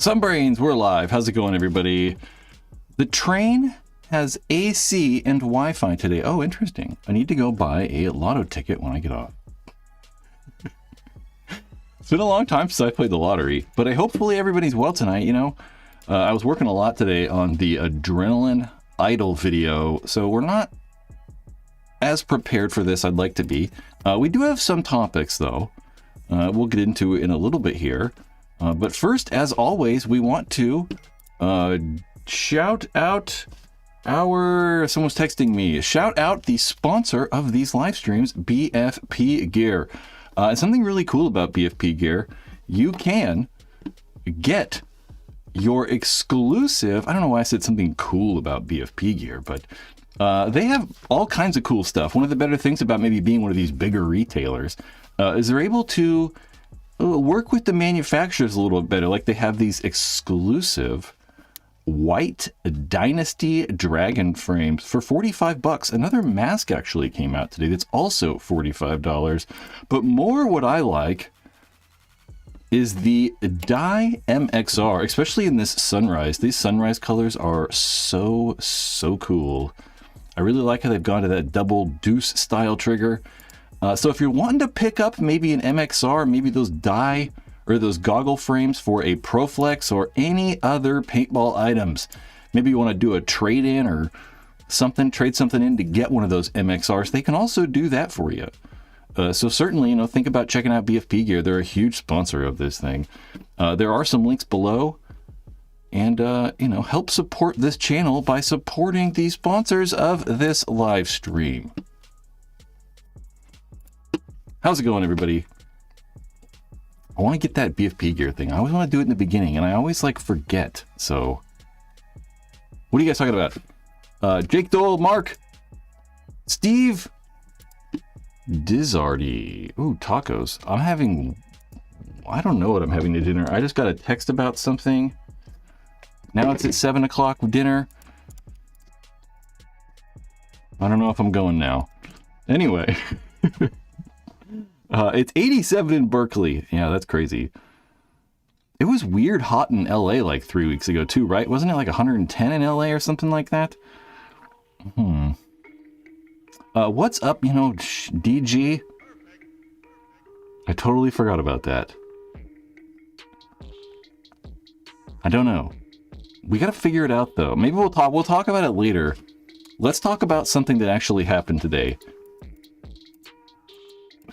Sunbrains, we're live. How's it going, everybody? The train has AC and Wi-Fi today. Oh, interesting. I need to go buy a lotto ticket when I get off. It's been a long time since I played the lottery, but hopefully everybody's well tonight. You know, I was working a lot today on the Adrenaline Idol video, so we're not as prepared for this I'd like to be. We do have some topics, though. We'll get into it in a little bit here. But first, as always, we want to shout out someone's texting me. Shout out the sponsor of these live streams, BFP Gear. Something really cool about BFP Gear, you can get your exclusive, I don't know why I said something cool about BFP Gear, but they have all kinds of cool stuff. One of the better things about maybe being one of these bigger retailers is they're able to work with the manufacturers a little bit better. Like they have these exclusive white Dynasty Dragon frames for $45. Another mask actually came out today that's also $45. But more what I like is the Dye MXR, especially in this sunrise. These sunrise colors are so cool. I really like how they've gone to that double deuce style trigger. So if you're wanting to pick up maybe an MXR, maybe those dye or those goggle frames for a Proflex or any other paintball items, maybe you want to do a trade-in or something, trade something in to get one of those MXRs, they can also do that for you. So certainly, you know, think about checking out BFP Gear. They're a huge sponsor of this thing. There are some links below. And, you know, help support this channel by supporting the sponsors of this live stream. How's it going, everybody? I want to get that BFP Gear thing. I always want to do it in the beginning, and I always, like, forget. So, what are you guys talking about? Jake Dole, Mark, Steve, Dizardy. Ooh, tacos. I don't know what I'm having to dinner. I just got a text about something. Now it's at 7 o'clock dinner. I don't know if I'm going now. Anyway. It's 87 in Berkeley. Yeah, that's crazy. It was weird hot in LA like 3 weeks ago too, right? Wasn't it like 110 in LA or something like that? What's up, you know, DG? I totally forgot about that. I don't know. We got to figure it out though. Maybe we'll talk about it later. Let's talk about something that actually happened today.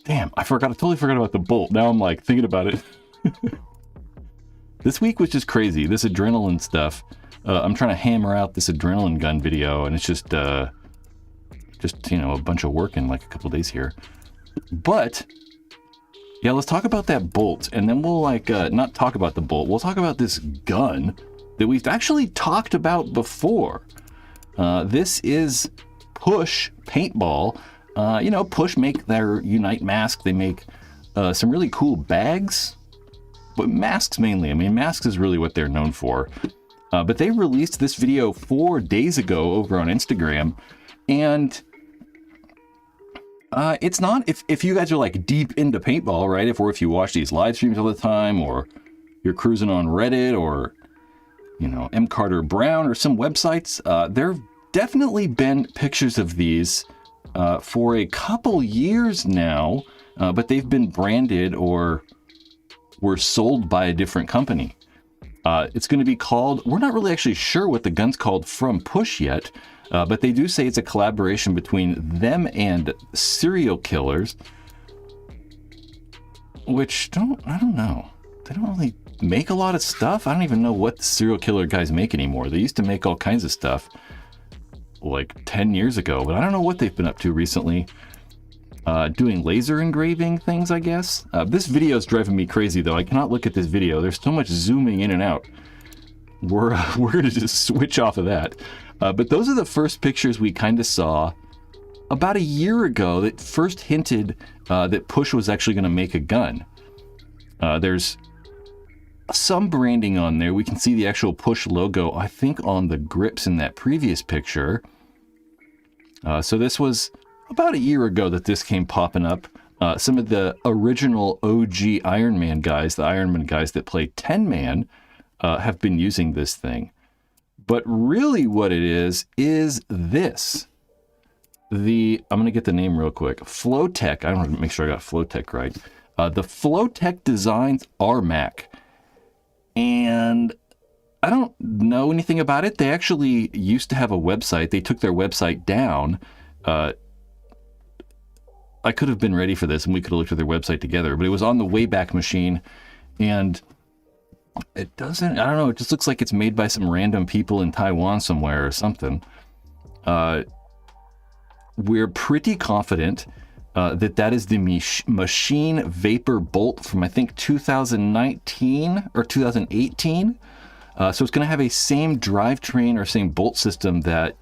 Damn, I totally forgot about the bolt. Now I'm like thinking about it. This week was just crazy. This adrenaline stuff. I'm trying to hammer out this adrenaline gun video, and it's just you know, a bunch of work in like a couple days here. But yeah, let's talk about that bolt, and then we'll like not talk about the bolt. We'll talk about this gun that we've actually talked about before. This is Push Paintball. You know, Push make their Unite mask. They make some really cool bags, but masks mainly. I mean, masks is really what they're known for. But they released this video 4 days ago over on Instagram, and it's not, if you guys are like deep into paintball, right? If you watch these live streams all the time, or you're cruising on Reddit, or you know, M. Carter Brown or some websites, there have definitely been pictures of these for a couple years now, but they've been branded or were sold by a different company. It's going to be called, we're not really actually sure what the gun's called from Push yet, but they do say it's a collaboration between them and serial killers, which I don't know. They don't really make a lot of stuff. I don't even know what the serial killer guys make anymore. They used to make all kinds of stuff like 10 years ago, but I don't know what they've been up to recently. Doing laser engraving things, I guess. This video is driving me crazy though. I cannot look at this video. There's so much zooming in and out. We're going to just switch off of that. But those are the first pictures we kind of saw about a year ago that first hinted that Push was actually going to make a gun. There's some branding on there. We can see the actual Push logo, I think, on the grips in that previous picture. So this was about a year ago that this came popping up. Some of the original OG Iron Man guys, the Iron Man guys that played 10 Man, have been using this thing. But really what it is this. I'm going to get the name real quick. Flowtech. I want to make sure I got Flowtech right. The Flowtech Designs RMAC. And I don't know anything about it. They actually used to have a website. They took their website down. I could have been ready for this and we could have looked at their website together, but it was on the Wayback Machine. And it doesn't, I don't know, it just looks like it's made by some random people in Taiwan somewhere or something. We're pretty confident that is the Machine Vapor Bolt from, I think, 2019 or 2018. So it's going to have a same drivetrain or same bolt system that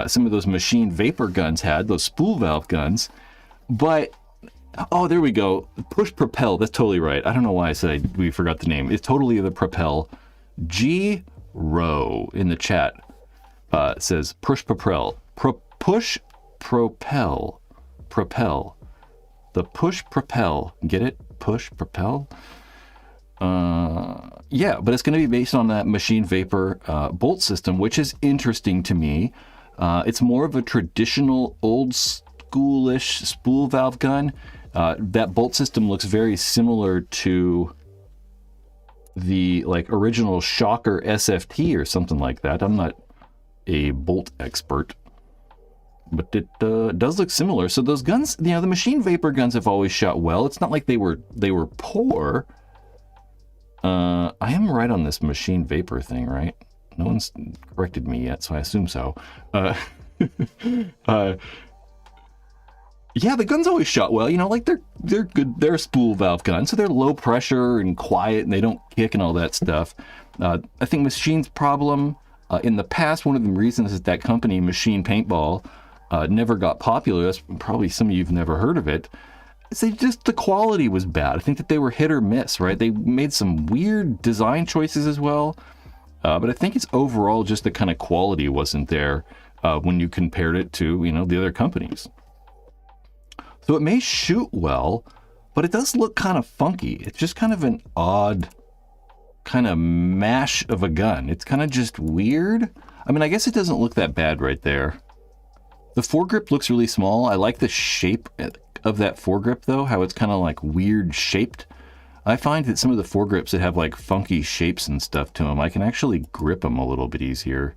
some of those Machine Vapor guns had, those spool valve guns. But, oh, there we go. Push Propel. That's totally right. I don't know why I said we forgot the name. It's totally the Propel. G Row in the chat says Push Propel. Push Propel. Propel. The Push Propel. Get it? Push Propel? Yeah, but it's going to be based on that Machine Vapor bolt system, which is interesting to me. It's more of a traditional old schoolish spool valve gun. That bolt system looks very similar to the original Shocker SFT or something like that. I'm not a bolt expert, but it does look similar. So those guns, the Machine Vapor guns have always shot well. It's not like they were poor. I am right on this Machine Vapor thing, right? No one's corrected me yet, so I assume so. Yeah, the guns always shot well. They're good. They're spool valve guns, so they're low pressure and quiet, and they don't kick and all that stuff. I think Machine's problem in the past, one of the reasons is that company, Machine Paintball, never got popular. That's probably some of you've never heard of it. The quality was bad. I think that they were hit or miss, right? They made some weird design choices as well. But I think it's overall just the kind of quality wasn't there when you compared it to, the other companies. So it may shoot well, but it does look kind of funky. It's just kind of an odd kind of mash of a gun. It's kind of just weird. I mean, I guess it doesn't look that bad right there. The foregrip looks really small. I like the shape of that foregrip though, how it's kind of like weird shaped. I find that some of the foregrips that have like funky shapes and stuff to them, I can actually grip them a little bit easier.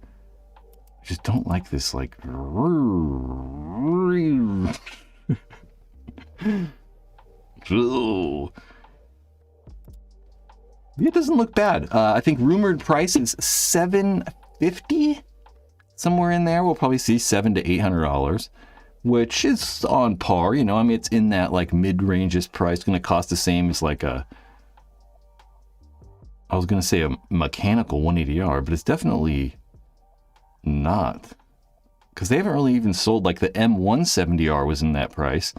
I just don't like this like... It doesn't look bad. I think rumored price is $750, somewhere in there. We'll probably see $700 to $800, which is on par. I mean, it's in that like mid-range price. It's going to cost the same as like I was going to say a mechanical 180R, but it's definitely not, because they haven't really even sold like the M170R was in that price.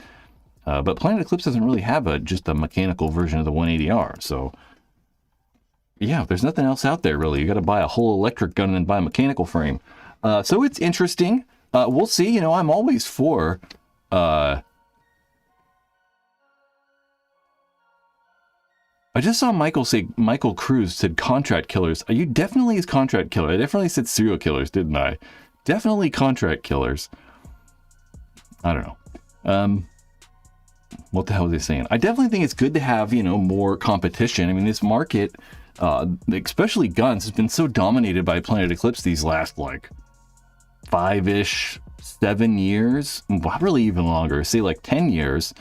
But Planet Eclipse doesn't really have just a mechanical version of the 180R. So, yeah, there's nothing else out there, really. You got to buy a whole electric gun and then buy a mechanical frame. So it's interesting. We'll see. I'm always for... I just saw Michael Cruz said contract killers. You definitely is contract killer. I definitely said serial killers, didn't I? Definitely contract killers. I don't know. What the hell are they saying? I definitely think it's good to have, more competition. I mean, this market, especially guns, has been so dominated by Planet Eclipse these last, 5-ish, 7 years, probably even longer, say 10 years.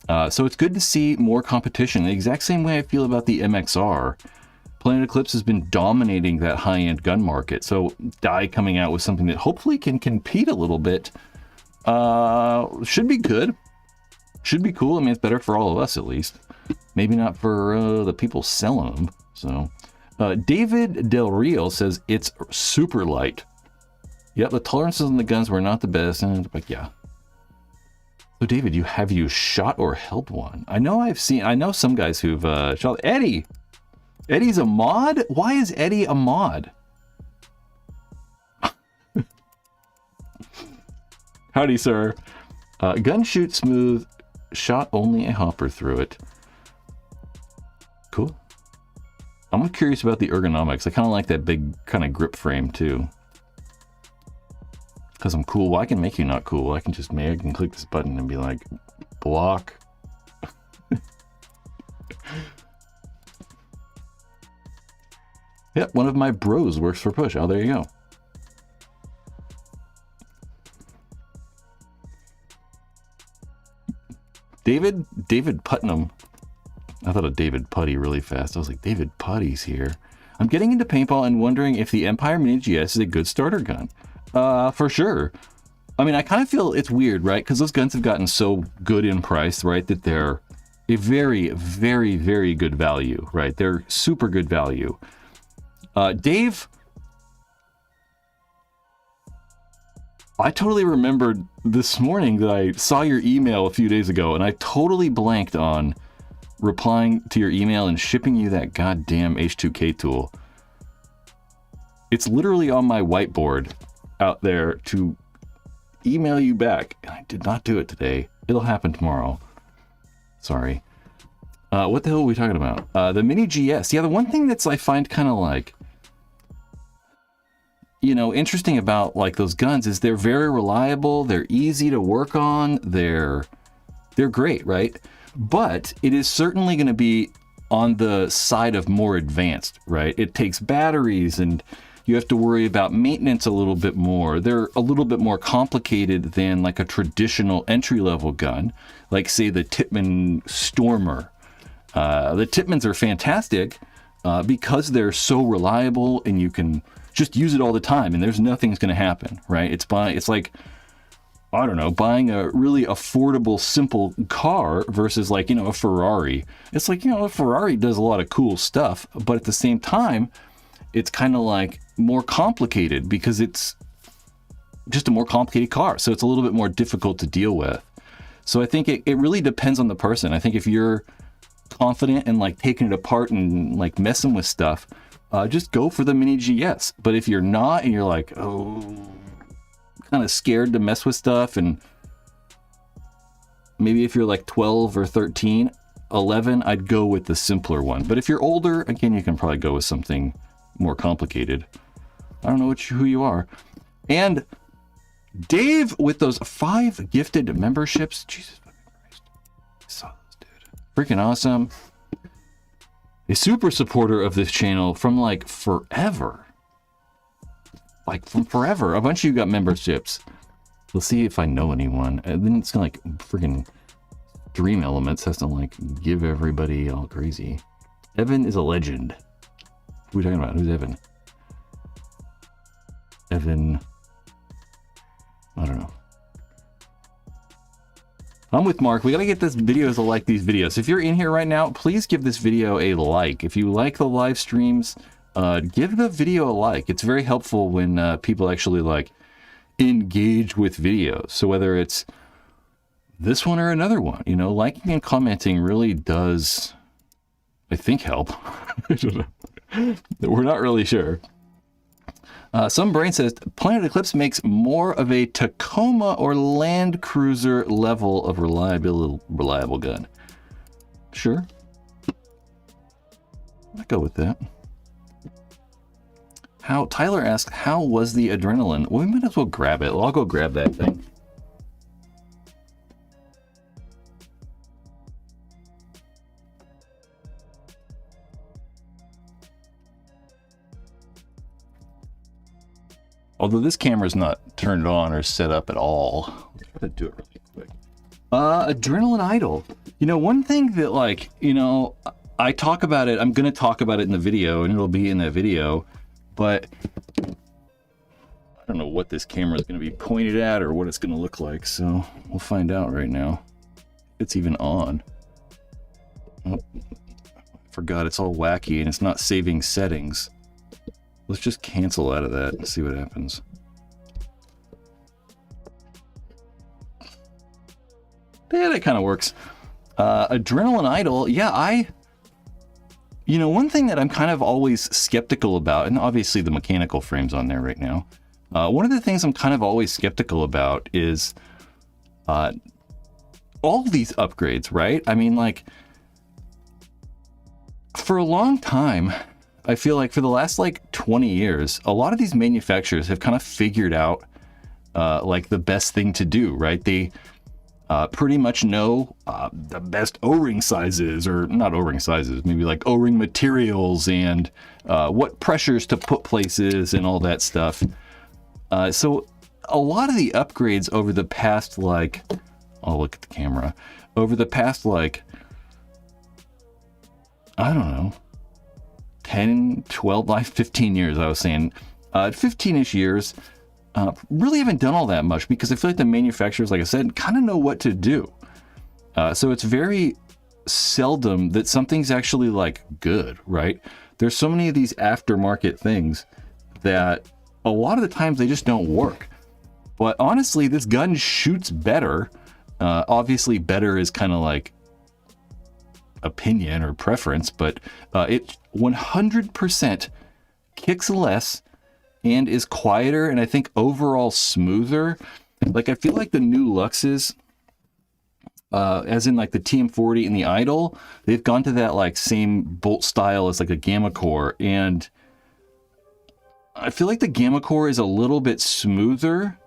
So it's good to see more competition. The exact same way I feel about the MXR. Planet Eclipse has been dominating that high-end gun market. So Dye coming out with something that hopefully can compete a little bit should be good. Should be cool. I mean, it's better for all of us, at least. Maybe not for the people selling them. So, David Del Rio says it's super light. Yep, the tolerances on the guns were not the best. But yeah. So, David, have you shot or held one? I know some guys who've shot. Eddie! Eddie's a mod? Why is Eddie a mod? Howdy, sir. Gun shoot smooth. Shot only a hopper through it. Cool. I'm curious about the ergonomics. I kind of like that big kind of grip frame too. Because I'm cool. Well, I can make you not cool. I can click this button and be like, block. Yep, one of my bros works for Push. Oh, there you go. David Putnam. I thought of David Putty really fast. I was like, David Putty's here. I'm getting into paintball and wondering if the Empire Mini GS is a good starter gun. For sure. I mean, I kind of feel it's weird, right? Because those guns have gotten so good in price, right? That they're a very, very, very good value, right? They're super good value. Dave, I totally remembered this morning that I saw your email a few days ago, and I totally blanked on replying to your email and shipping you that goddamn H2K tool. It's literally on my whiteboard out there to email you back, and I did not do it today. It'll happen tomorrow. Sorry. What the hell are we talking about? The Mini GS. Yeah, the one thing that's I find kind of like, you know, interesting about like those guns is they're very reliable, they're easy to work on, they're great, right? But it is certainly going to be on the side of more advanced, right? It takes batteries and you have to worry about maintenance a little bit more. They're a little bit more complicated than like a traditional entry-level gun, like say the Tippmann Stormer. The Tippmanns are fantastic because they're so reliable and you can just use it all the time and there's nothing's going to happen, right? It's like, I don't know, buying a really affordable, simple car versus like, you know, a Ferrari. It's like, you know, a Ferrari does a lot of cool stuff, but at the same time, it's kind of like more complicated because it's just a more complicated car. So it's a little bit more difficult to deal with. So I think it really depends on the person. I think if you're confident in like taking it apart and like messing with stuff, just go for the Mini GS. But if you're not and you're like, oh, kind of scared to mess with stuff, and maybe if you're like 12 or 13, 11, I'd go with the simpler one. But if you're older, again, you can probably go with something more complicated. I don't know who you are. And Dave with those 5 gifted memberships. Jesus Christ. I saw this dude. Freaking awesome. A super supporter of this channel from like forever. Like from forever. A bunch of you got memberships. Let's see if I know anyone. And then it's gonna like freaking Dream Elements has to like give everybody all crazy. Evan is a legend. Who are we talking about? Who's Evan? Evan. I don't know. I'm with Mark. We got to get this videos to like these videos. If you're in here right now, please give this video a like. If you like the live streams, give the video a like. It's very helpful when people actually like engage with videos. So whether it's this one or another one, you know, liking and commenting really does, I think, help. We're not really sure. Some brain says Planet Eclipse makes more of a Tacoma or Land Cruiser level of reliable gun. Sure. I'll go with that. Tyler asks, how was the adrenaline? Well, we might as well grab it. I'll go grab that thing. Although this camera's not turned on or set up at all. Let's try to do it really quick. Adrenaline Idol. You know, one thing that like, you know, I talk about it, I'm going to talk about it in the video and it'll be in that video, but I don't know what this camera is going to be pointed at or what it's going to look like. So we'll find out right now. It's even on. Oh, I forgot it's all wacky and it's not saving settings. Let's just cancel out of that and see what happens. Yeah, that kind of works. Adrenaline Idol. Yeah, you know, one thing that I'm kind of always skeptical about, and obviously the mechanical frame's on there right now. One of the things I'm kind of always skeptical about is all these upgrades, right? I mean, like, for a long time, I feel like for the last like 20 years, a lot of these manufacturers have kind of figured out like the best thing to do, right? They pretty much know the best O-ring sizes, or not O-ring sizes, maybe like O-ring materials and what pressures to put places and all that stuff. So a lot of the upgrades over the past, like, I'll look at the camera, over the past, like, I don't know, 10, 12, like 15 years, I was saying, 15-ish years, really haven't done all that much because I feel like the manufacturers, like I said, kind of know what to do. So it's very seldom that something's actually like good, right? There's so many of these aftermarket things that a lot of the times they just don't work. But honestly, this gun shoots better. Obviously, better is kind of like opinion or preference, but it 100% kicks less and is quieter, and I think overall smoother. Like, I feel like the new Luxes, as in like the TM40 and the Idol, they've gone to that like same bolt style as like a Gamma Core, and I feel like the Gamma Core is a little bit smoother,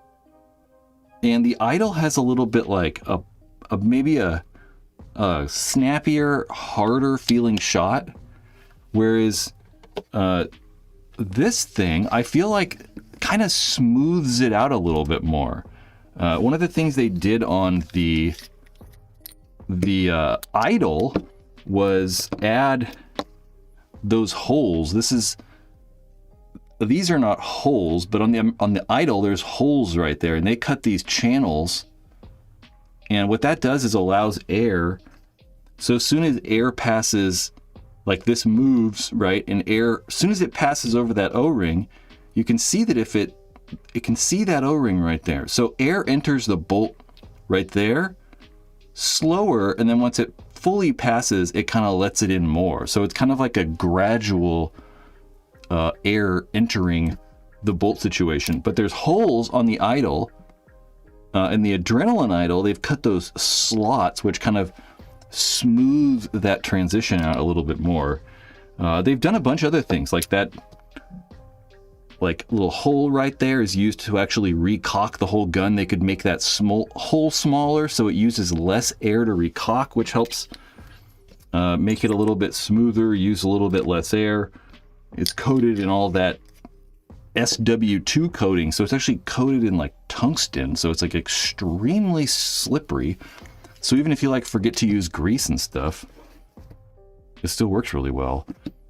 and the Idol has a little bit like a maybe a snappier, harder feeling shot, whereas this thing, I feel like, kind of smooths it out a little bit more. One of the things they did on the Idol was add those holes. These are not holes, but on the Idol, there's holes right there, and they cut these channels. And what that does is allows air. So as soon as air passes, like this moves, right? And air, as soon as it passes over that O-ring, you can see that if it can see that O-ring right there. So air enters the bolt right there slower, and then once it fully passes, it kind of lets it in more. So it's kind of like a gradual air entering the bolt situation. But there's holes on the Idol. In the Adrenaline Idol, they've cut those slots, which kind of smooth that transition out a little bit more. They've done a bunch of other things, like that like little hole right there is used to actually recock the whole gun. They could make that hole smaller so it uses less air to recock, which helps make it a little bit smoother, use a little bit less air. It's coated in all that SW2 coating, so it's actually coated in like tungsten, so it's like extremely slippery. So even if you like forget to use grease and stuff, it still works really well.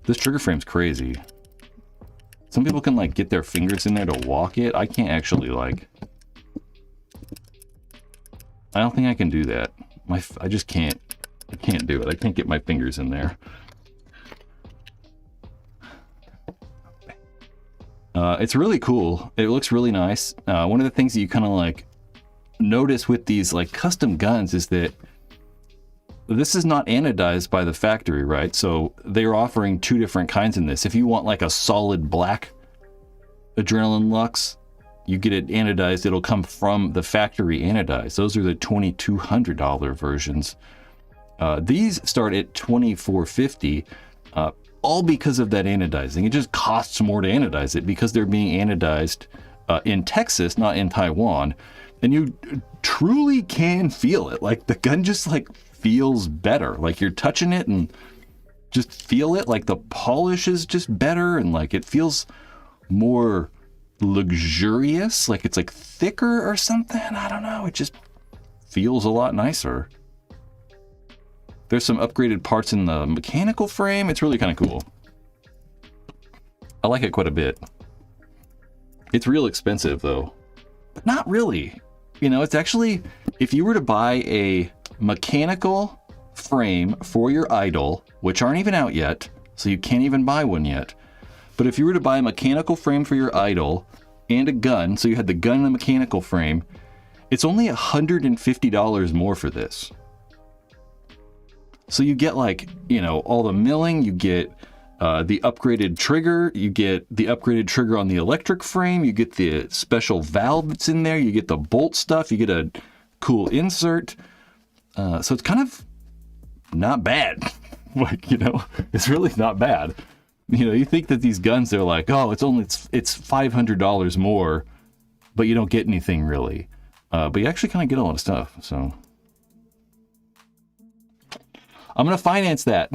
This trigger frame's crazy. Some people can like get their fingers in there to walk it. I can't actually like, I don't think I can do that. I just can't, I can't do it. I can't get my fingers in there. It's really cool. It looks really nice. One of the things that you kind of like notice with these like custom guns is that this is not anodized by the factory, right? So they're offering two different kinds in this. If you want like a solid black Adrenaline Lux, you get it anodized. It'll come from the factory anodized. Those are the $2,200 versions. These start at $2,450, all because of that anodizing. It just costs more to anodize it because they're being anodized in Texas, not in Taiwan. And you truly can feel it. Like the gun just like feels better. Like you're touching it and just feel it. Like the polish is just better, and like it feels more luxurious. Like it's like thicker or something. I don't know. It just feels a lot nicer. There's some upgraded parts in the mechanical frame. It's really kind of cool. I like it quite a bit. It's real expensive though, but not really. You know, it's actually, if you were to buy a mechanical frame for your Idol, which aren't even out yet, so you can't even buy one yet. But if you were to buy a mechanical frame for your Idol and a gun, so you had the gun and the mechanical frame, it's only $150 more for this. So you get like, you know, all the milling, you get the upgraded trigger, you get the upgraded trigger on the electric frame, you get the special valve that's in there, you get the bolt stuff, you get a cool insert. So it's kind of not bad. Like, you know, it's really not bad. You know, you think that these guns, they're like, oh, it's $500 more, but you don't get anything really. But you actually kind of get a lot of stuff. So I'm going to finance that.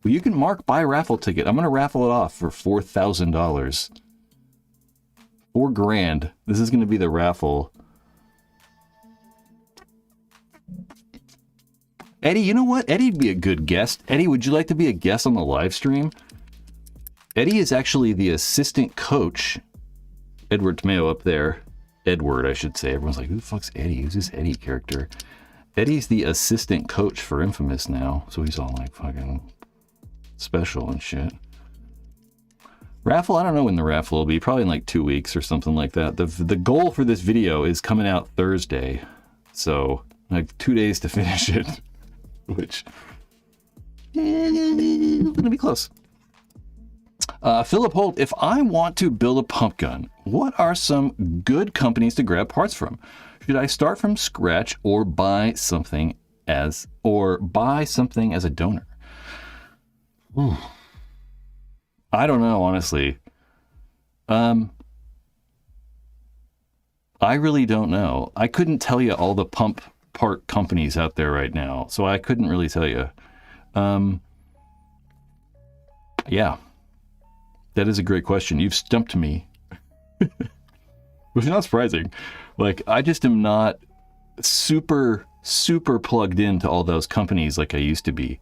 Well, you can mark buy raffle ticket. I'm going to raffle it off for $4,000. $4,000. This is going to be the raffle. Eddie, you know what? Eddie'd be a good guest. Eddie, would you like to be a guest on the live stream? Eddie is actually the assistant coach. Edward Tamayo up there. Edward, I should say. Everyone's like, who the fuck's Eddie? Who's this Eddie character? Eddie's the assistant coach for Infamous now. So he's all like fucking special and shit. Raffle, I don't know when the raffle will be. Probably in like 2 weeks or something like that. The goal for this video is coming out Thursday. So like 2 days to finish it. Which is gonna be close. Philip Holt, if I want to build a pump gun, what are some good companies to grab parts from? Should I start from scratch or buy something as a donor? Ooh. I don't know, honestly. I really don't know. I couldn't tell you all the pump part companies out there right now, so I couldn't really tell you. Yeah. That is a great question. You've stumped me. Which is not surprising. Like, I just am not super plugged into all those companies like I used to be.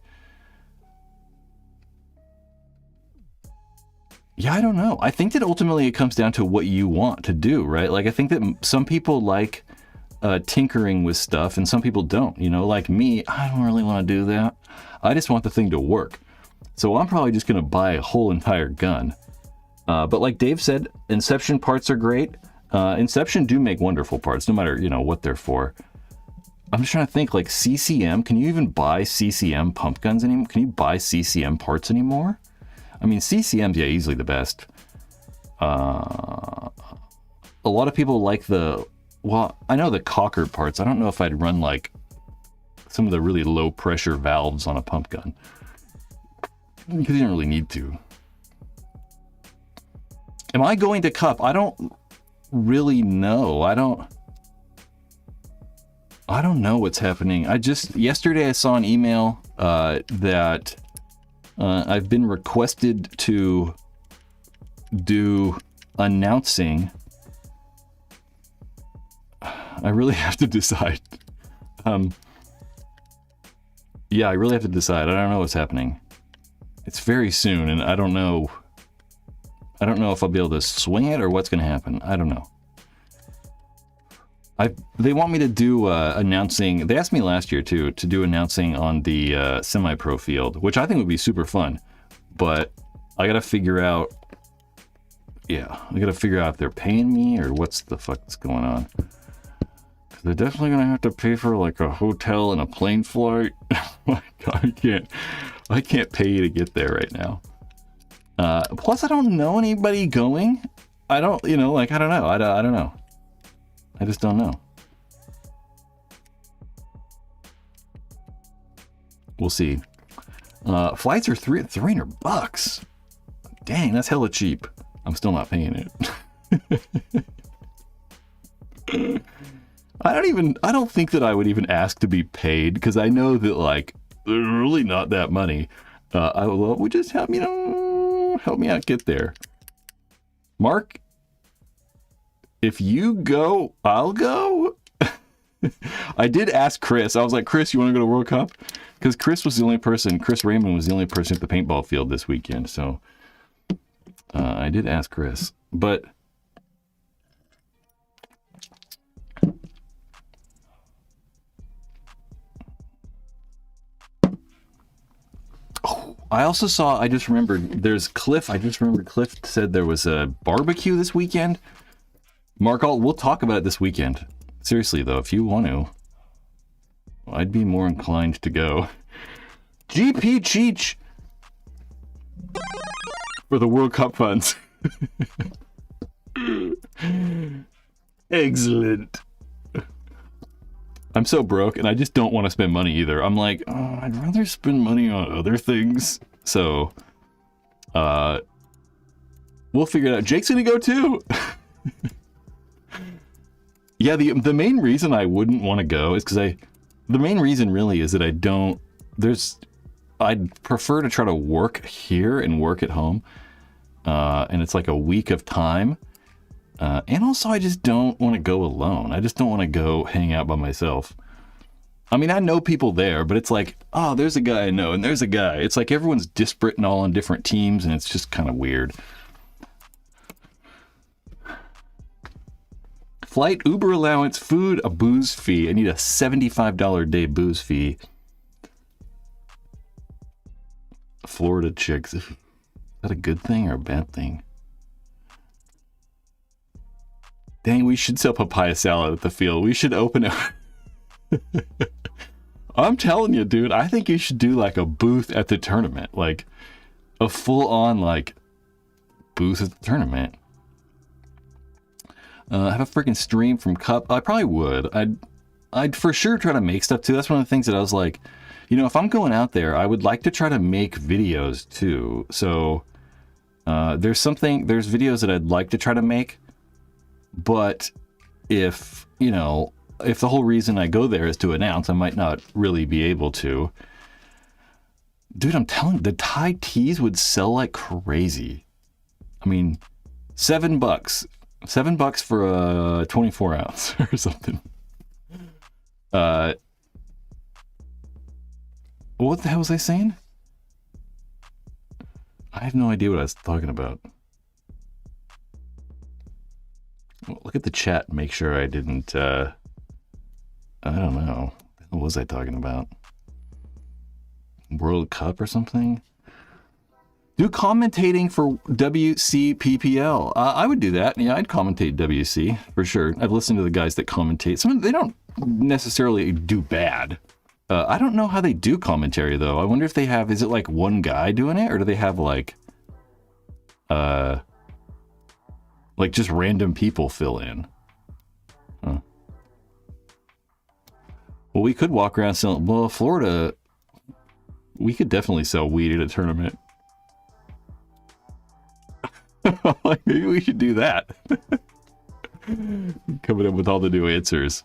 Yeah, I don't know. I think that ultimately it comes down to what you want to do, right? Like, I think that some people like tinkering with stuff and some people don't. You know, like me, I don't really want to do that. I just want the thing to work. So I'm probably just going to buy a whole entire gun. But like Dave said, Inception parts are great. Inception do make wonderful parts, no matter, you know, what they're for. I'm just trying to think, like CCM, can you even buy CCM pump guns anymore? Can you buy CCM parts anymore? I mean, CCM's, yeah, easily the best. A lot of people like well, I know the Cocker parts. I don't know if I'd run like some of the really low pressure valves on a pump gun. Because you don't really need to. Am I going to Cup? I don't really know. I don't know what's happening. Yesterday I saw an email that I've been requested to do announcing. I really have to decide. Yeah, I really have to decide. I don't know what's happening. It's very soon, and I don't know if I'll be able to swing it or what's going to happen. I don't know. They want me to do announcing. They asked me last year too to do announcing on the semi-pro field, which I think would be super fun. But I got to figure out. Yeah, I got to figure out if they're paying me or what's the fuck's going on. They're definitely going to have to pay for like a hotel and a plane flight. My God, I can't pay you to get there right now. Plus, I don't know anybody going. I don't know. I don't know. I just don't know. We'll see. Flights are $300. Dang, that's hella cheap. I'm still not paying it. I don't think that I would even ask to be paid because I know that like they're really not that money. Would just help me out get there. Mark, if you go, I'll go. I did ask Chris. I was like, Chris, you want to go to World Cup? Because Chris Raymond was the only person at the paintball field this weekend. So I did ask Chris, but I also saw, I just remembered Cliff said there was a barbecue this weekend. Mark, we'll talk about it this weekend. Seriously, though, if you want to, I'd be more inclined to go. GP Cheech for the World Cup funds. Excellent. I'm so broke, and I just don't want to spend money either. I'm like, I'd rather spend money on other things. So, We'll figure it out. Jake's gonna go too. Yeah, the main reason I wouldn't want to go is because the main reason really is that I'd prefer to try to work here and work at home. And it's like a week of time. And also I just don't want to go alone. I just don't want to go hang out by myself. I mean, I know people there, but it's like, oh, there's a guy I know and there's a guy. It's like everyone's disparate and all on different teams, and it's just kind of weird. Flight, Uber allowance, food, a booze fee. I need a $75 a day booze fee. Florida chicks. Is that a good thing or a bad thing? Dang, we should sell papaya salad at the field. We should open it. I'm telling you, dude, I think you should do like a booth at the tournament. Like a full-on like booth at the tournament. Have a freaking stream from Cup. I probably would. I'd for sure try to make stuff too. That's one of the things that I was like, you know, if I'm going out there, I would like to try to make videos too. So there's videos that I'd like to try to make. But if, you know, if the whole reason I go there is to announce, I might not really be able to. Dude, I'm telling you, the Thai teas would sell like crazy. I mean, $7. $7 for a 24 ounce or something. What the hell was I saying? I have no idea what I was talking about. Well, look at the chat and make sure I didn't, I don't know. What was I talking about? World Cup or something? Do commentating for WCPPL. I would do that. Yeah, I'd commentate WC for sure. I've listened to the guys that commentate. They don't necessarily do bad. I don't know how they do commentary though. I wonder if they have, is it like one guy doing it, or do they have like just random people fill in? Huh. Well, we could walk around selling. Well, Florida, we could definitely sell weed at a tournament. Like, maybe we should do that. Coming up with all the new answers.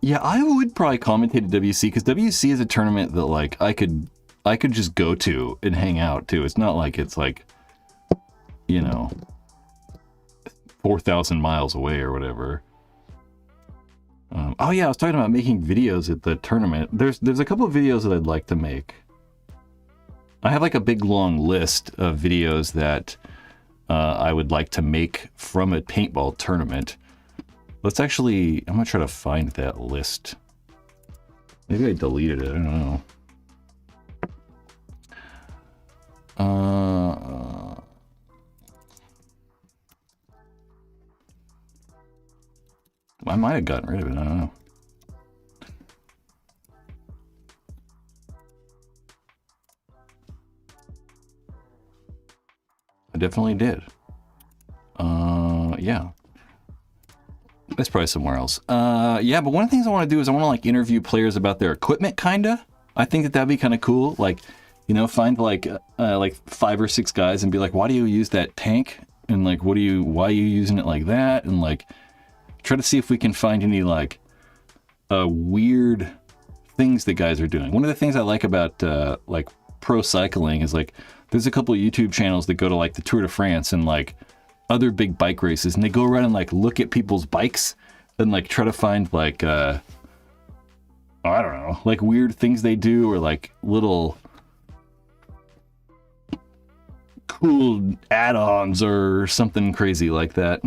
Yeah, I would probably commentate at WC, because WC is a tournament that like I could just go to and hang out too. It's not like it's like, you know, 4,000 miles away or whatever. Oh yeah, I was talking about making videos at the tournament. There's a couple of videos that I'd like to make. I have like a big long list of videos that I would like to make from a paintball tournament. I'm gonna try to find that list. Maybe I deleted it, I don't know. I might have gotten rid of it, I don't know. I definitely did. Yeah. That's probably somewhere else. Yeah, but one of the things I want to do is I want to like interview players about their equipment, kinda. I think that'd be kind of cool. Like, you know, find like 5 or 6 guys and be like, why do you use that tank? And like, why are you using it like that? And like, try to see if we can find any like weird things that guys are doing. One of the things I like about like pro cycling is like, there's a couple of YouTube channels that go to like the Tour de France and like other big bike races, and they go around and like look at people's bikes and like try to find like I don't know, like weird things they do, or like little cool add-ons or something crazy like that.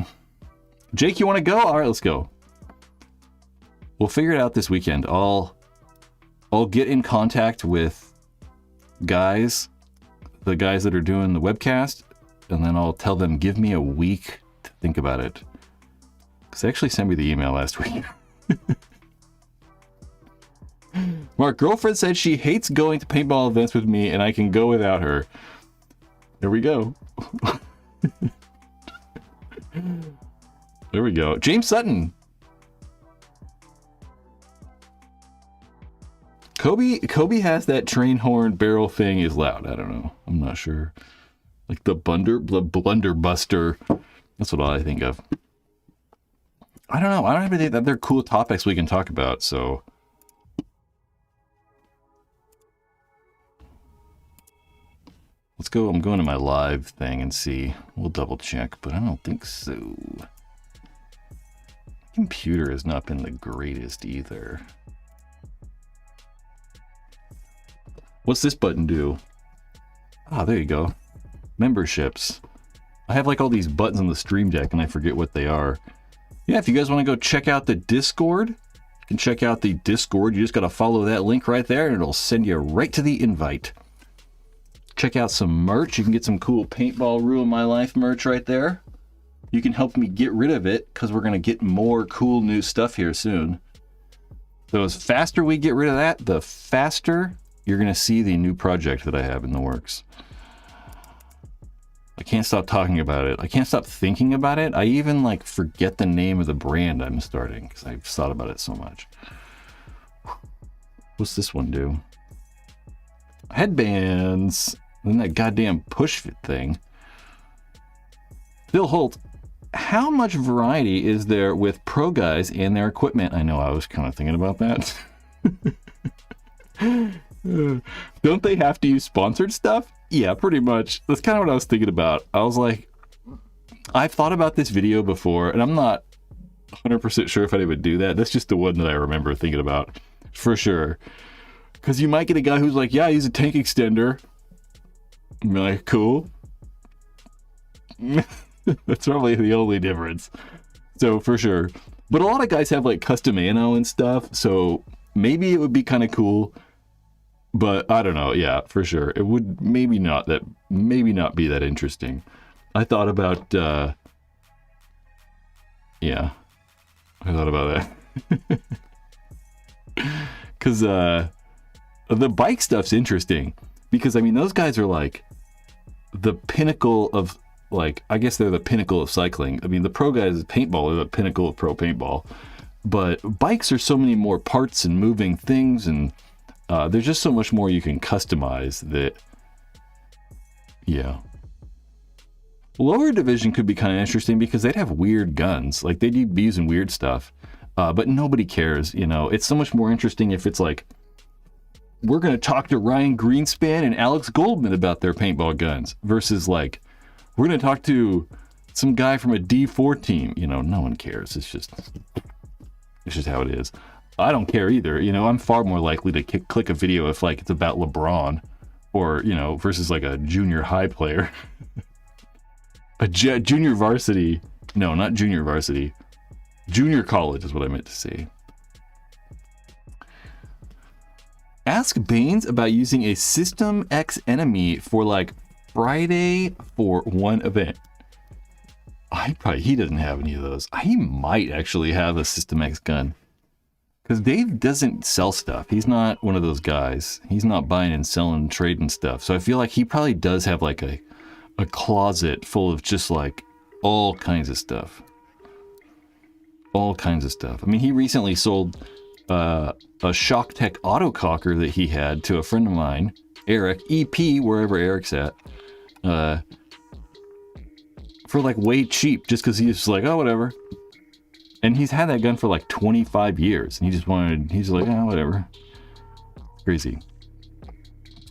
Jake, you want to go? All right, let's go. We'll figure it out this weekend. I'll get in contact with the guys that are doing the webcast, and then I'll tell them, give me a week to think about it. Because they actually sent me the email last week. Mark, girlfriend said she hates going to paintball events with me, and I can go without her. There we go. There we go. James Sutton. Kobe has that train horn barrel thing is loud. I don't know. I'm not sure. Like the blunderbuster. That's what I think of. I don't know. I don't have any other cool topics we can talk about, so. Let's go. I'm going to my live thing and see. We'll double check, but I don't think so. Computer has not been the greatest either. What's this button do? Ah, there you go. Memberships. I have like all these buttons on the Stream Deck and I forget what they are. Yeah, if you guys want to go check out the Discord, you can check out the Discord. You just got to follow that link right there and it'll send you right to the invite. Check out some merch. You can get some cool Paintball Ruin My Life merch right there. You can help me get rid of it because we're going to get more cool new stuff here soon. So as faster we get rid of that, the faster you're going to see the new project that I have in the works. I can't stop talking about it. I can't stop thinking about it. I even like forget the name of the brand I'm starting because I've thought about it so much. What's this one do? Headbands. And that goddamn push fit thing. Phil Holt. How much variety is there with pro guys and their equipment? I know I was kind of thinking about that. Don't they have to use sponsored stuff? Yeah, pretty much. That's kind of what I was thinking about. I was like, I've thought about this video before, and I'm not 100% sure if I would do that. That's just the one that I remember thinking about, for sure. Because you might get a guy who's like, yeah, I use a tank extender. I'm like, cool. That's probably the only difference. So for sure. But a lot of guys have like custom ammo and stuff, so maybe it would be kind of cool. But I don't know. Yeah, for sure. It would maybe not be that interesting. I thought about yeah. I thought about that. Cuz the bike stuff's interesting because I mean those guys are like the pinnacle of like, I guess they're the pinnacle of cycling. I mean, the pro guys, paintball, are the pinnacle of pro paintball. But bikes are so many more parts and moving things, and there's just so much more you can customize that, yeah. Lower division could be kind of interesting because they'd have weird guns. Like, they'd be using weird stuff, but nobody cares, you know. It's so much more interesting if it's like, we're going to talk to Ryan Greenspan and Alex Goldman about their paintball guns versus like, we're going to talk to some guy from a D4 team. You know, no one cares. It's just how it is. I don't care either. You know, I'm far more likely to click a video if like it's about LeBron or, you know, versus like a junior high player. Junior varsity. No, not junior varsity. Junior college is what I meant to say. Ask Baines about using a System X enemy for like Friday for one event. He doesn't have any of those. He might actually have a System X gun. Because Dave doesn't sell stuff. He's not one of those guys. He's not buying and selling, trading stuff. So I feel like he probably does have like a closet full of just like all kinds of stuff. All kinds of stuff. I mean, he recently sold a ShockTech autococker that he had to a friend of mine, Eric, EP, wherever Eric's at. For like way cheap, just because he's like, oh, whatever. And he's had that gun for like 25 years, and he's like, oh, whatever. Crazy.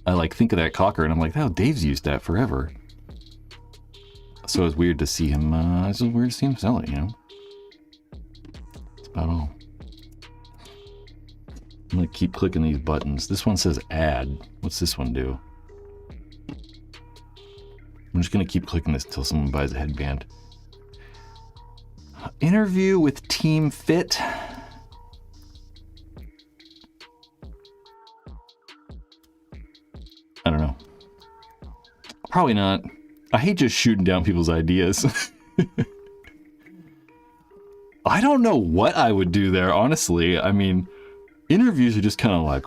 I like think of that cocker, and I'm like, oh, Dave's used that forever. So it's weird to see him. It's just weird to see him sell it, you know. That's about all. I'm gonna keep clicking these buttons. This one says add. What's this one do? I'm just gonna keep clicking this until someone buys a headband. Interview with Team Fit. I don't know. Probably not. I hate just shooting down people's ideas. I don't know what I would do there, honestly. I mean, interviews are just kind of like,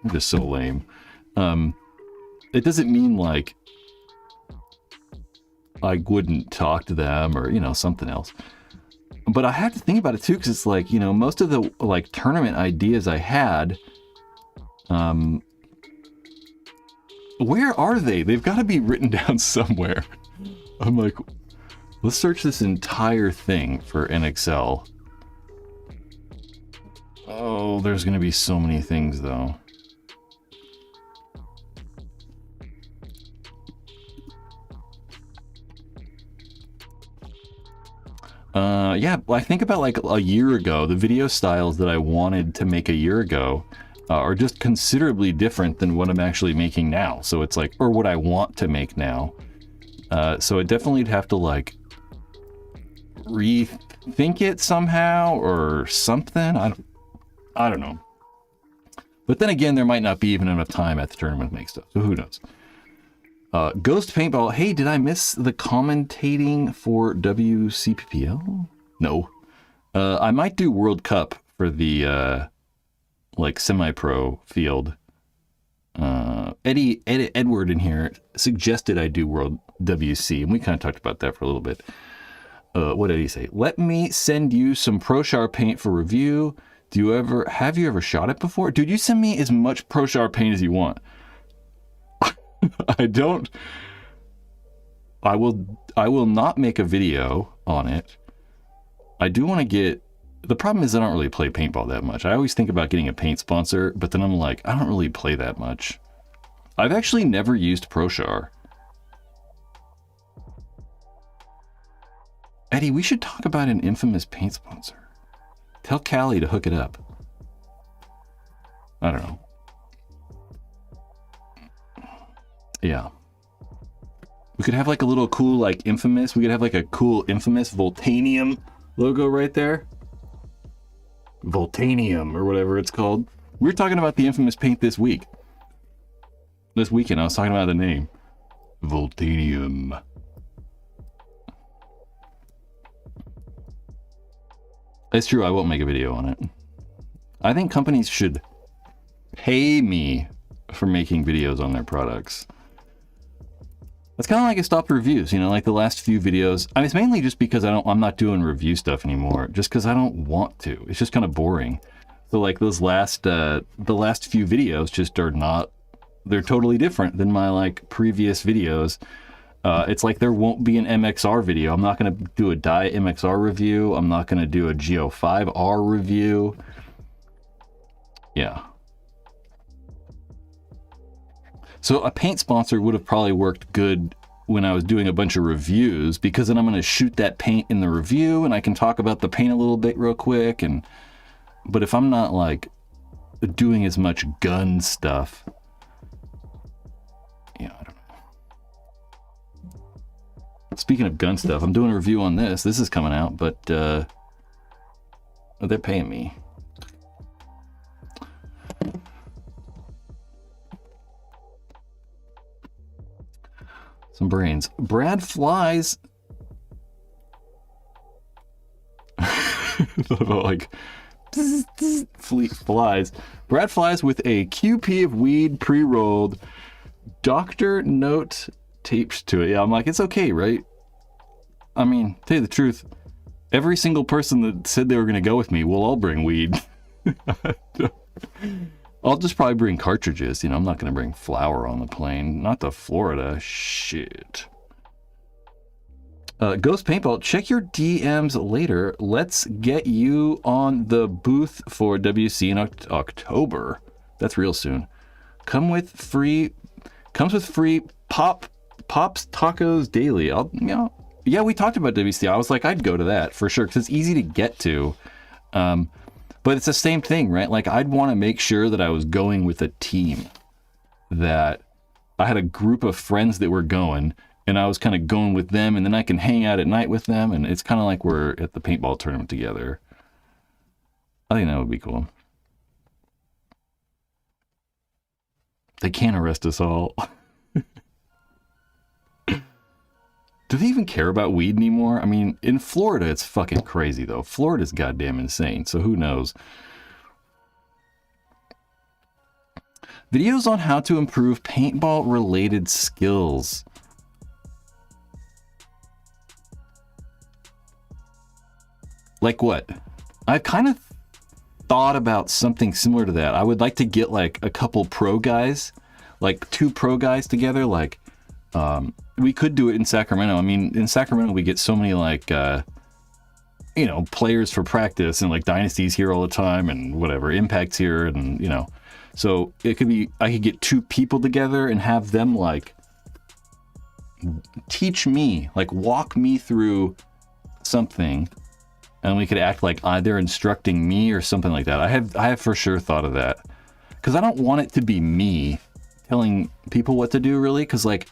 they're just so lame. It doesn't mean like I wouldn't talk to them or, you know, something else. But I have to think about it too, because it's like, you know, most of the like tournament ideas I had Where are they? They've got to be written down somewhere. I'm like, let's search this entire thing for NXL. Oh, there's going to be so many things, though. Yeah, I think about like a year ago, the video styles that I wanted to make a year ago are just considerably different than what I'm actually making now. So it's like, or what I want to make now. So I definitely have to like rethink it somehow or something. I don't know. But then again, there might not be even enough time at the tournament to make stuff. So who knows? Ghost Paintball. Hey, did I miss the commentating for WCPPL? No. I might do World Cup for the like semi-pro field. Edward in here suggested I do World WC, and we kind of talked about that for a little bit. What did he say? Let me send you some ProShar paint for review. Have you ever shot it before? Dude, you send me as much ProShar paint as you want. I will not make a video on it. I do want to get, the problem is I don't really play paintball that much. I always think about getting a paint sponsor, but then I'm like, I don't really play that much. I've actually never used ProShar. Eddie, we should talk about an infamous paint sponsor. Tell Callie to hook it up. I don't know. Yeah. We could have like a little cool like infamous. We could have like a cool infamous Voltanium logo right there. Voltanium or whatever it's called. We were talking about the infamous paint this week. This weekend I was talking about the name. Voltanium. It's true, I won't make a video on it. I think companies should pay me for making videos on their products. It's kind of like I stopped reviews, you know, like the last few videos. I mean, it's mainly just because I'm not doing review stuff anymore, just because I don't want to. It's just kind of boring. So like those the last few videos just are not, they're totally different than my like previous videos. It's like there won't be an MXR video. I'm not going to do a Diet MXR review. I'm not going to do a Geo5R review. Yeah. So a paint sponsor would have probably worked good when I was doing a bunch of reviews, because then I'm going to shoot that paint in the review and I can talk about the paint a little bit real quick. But if I'm not like doing as much gun stuff, yeah, I don't know. Speaking of gun stuff, I'm doing a review on this. This is coming out, but they're paying me. Some brains. Brad flies. Like fleet flies. Brad flies with a QP of weed pre-rolled. Doctor note taped to it. Yeah, I'm like, it's okay, right? I mean, tell you the truth, every single person that said they were going to go with me will all bring weed. I'll just probably bring cartridges. You know, I'm not going to bring flour on the plane. Not to Florida. Shit. Ghost Paintball, check your DMs later. Let's get you on the booth for WC in October. That's real soon. Comes with free Pops Tacos Daily. Yeah, we talked about WC. I was like, I'd go to that for sure because it's easy to get to. But it's the same thing, right? Like, I'd want to make sure that I was going with a team, that I had a group of friends that were going, and I was kind of going with them, and then I can hang out at night with them, and it's kind of like we're at the paintball tournament together. I think that would be cool. They can't arrest us all. Do they even care about weed anymore? I mean, in Florida, it's fucking crazy, though. Florida's goddamn insane, so who knows? Videos on how to improve paintball-related skills. Like what? I kind of thought about something similar to that. I would like to get like a couple pro guys, like 2 pro guys together. Like, we could do it in Sacramento. I mean, in Sacramento, we get so many like, players for practice, and like Dynasty's here all the time, and whatever, Impact's here, and so it could be, I could get 2 people together and have them like teach me, like walk me through something, and we could act like they're instructing me or something like that. I have for sure thought of that, because I don't want it to be me telling people what to do, really, because like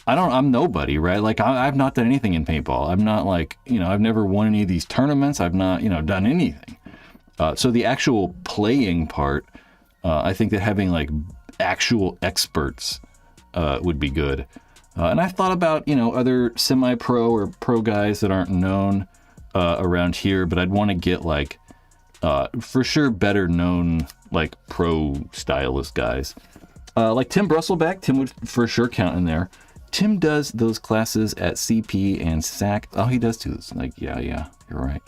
I'm nobody, right? Like I've not done anything in paintball. I'm not like, I've never won any of these tournaments. I've not, done anything. So the actual playing part, I think that having like actual experts would be good. And I've thought about, other semi-pro or pro guys that aren't known around here, but I'd want to get like, for sure, better known, like pro stylist guys. Like Tim Brusselback. Tim would for sure count in there. Tim does those classes at CP and SAC. Oh, he does do this. Like, yeah, you're right.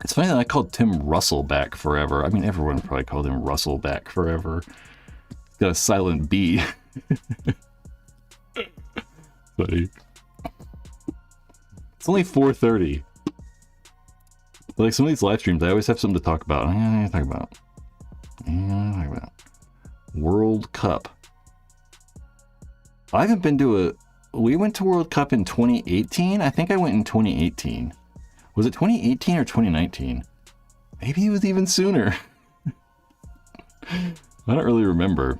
It's funny that I called Tim Russellback forever. I mean, everyone probably called him Russellback forever. He's got a silent B. Funny. It's only 4:30. Like some of these live streams, I always have something to talk about. I'm gonna talk about World Cup. I haven't been to we went to World Cup in 2018. I think I went in 2018. Was it 2018 or 2019? Maybe it was even sooner. I don't really remember.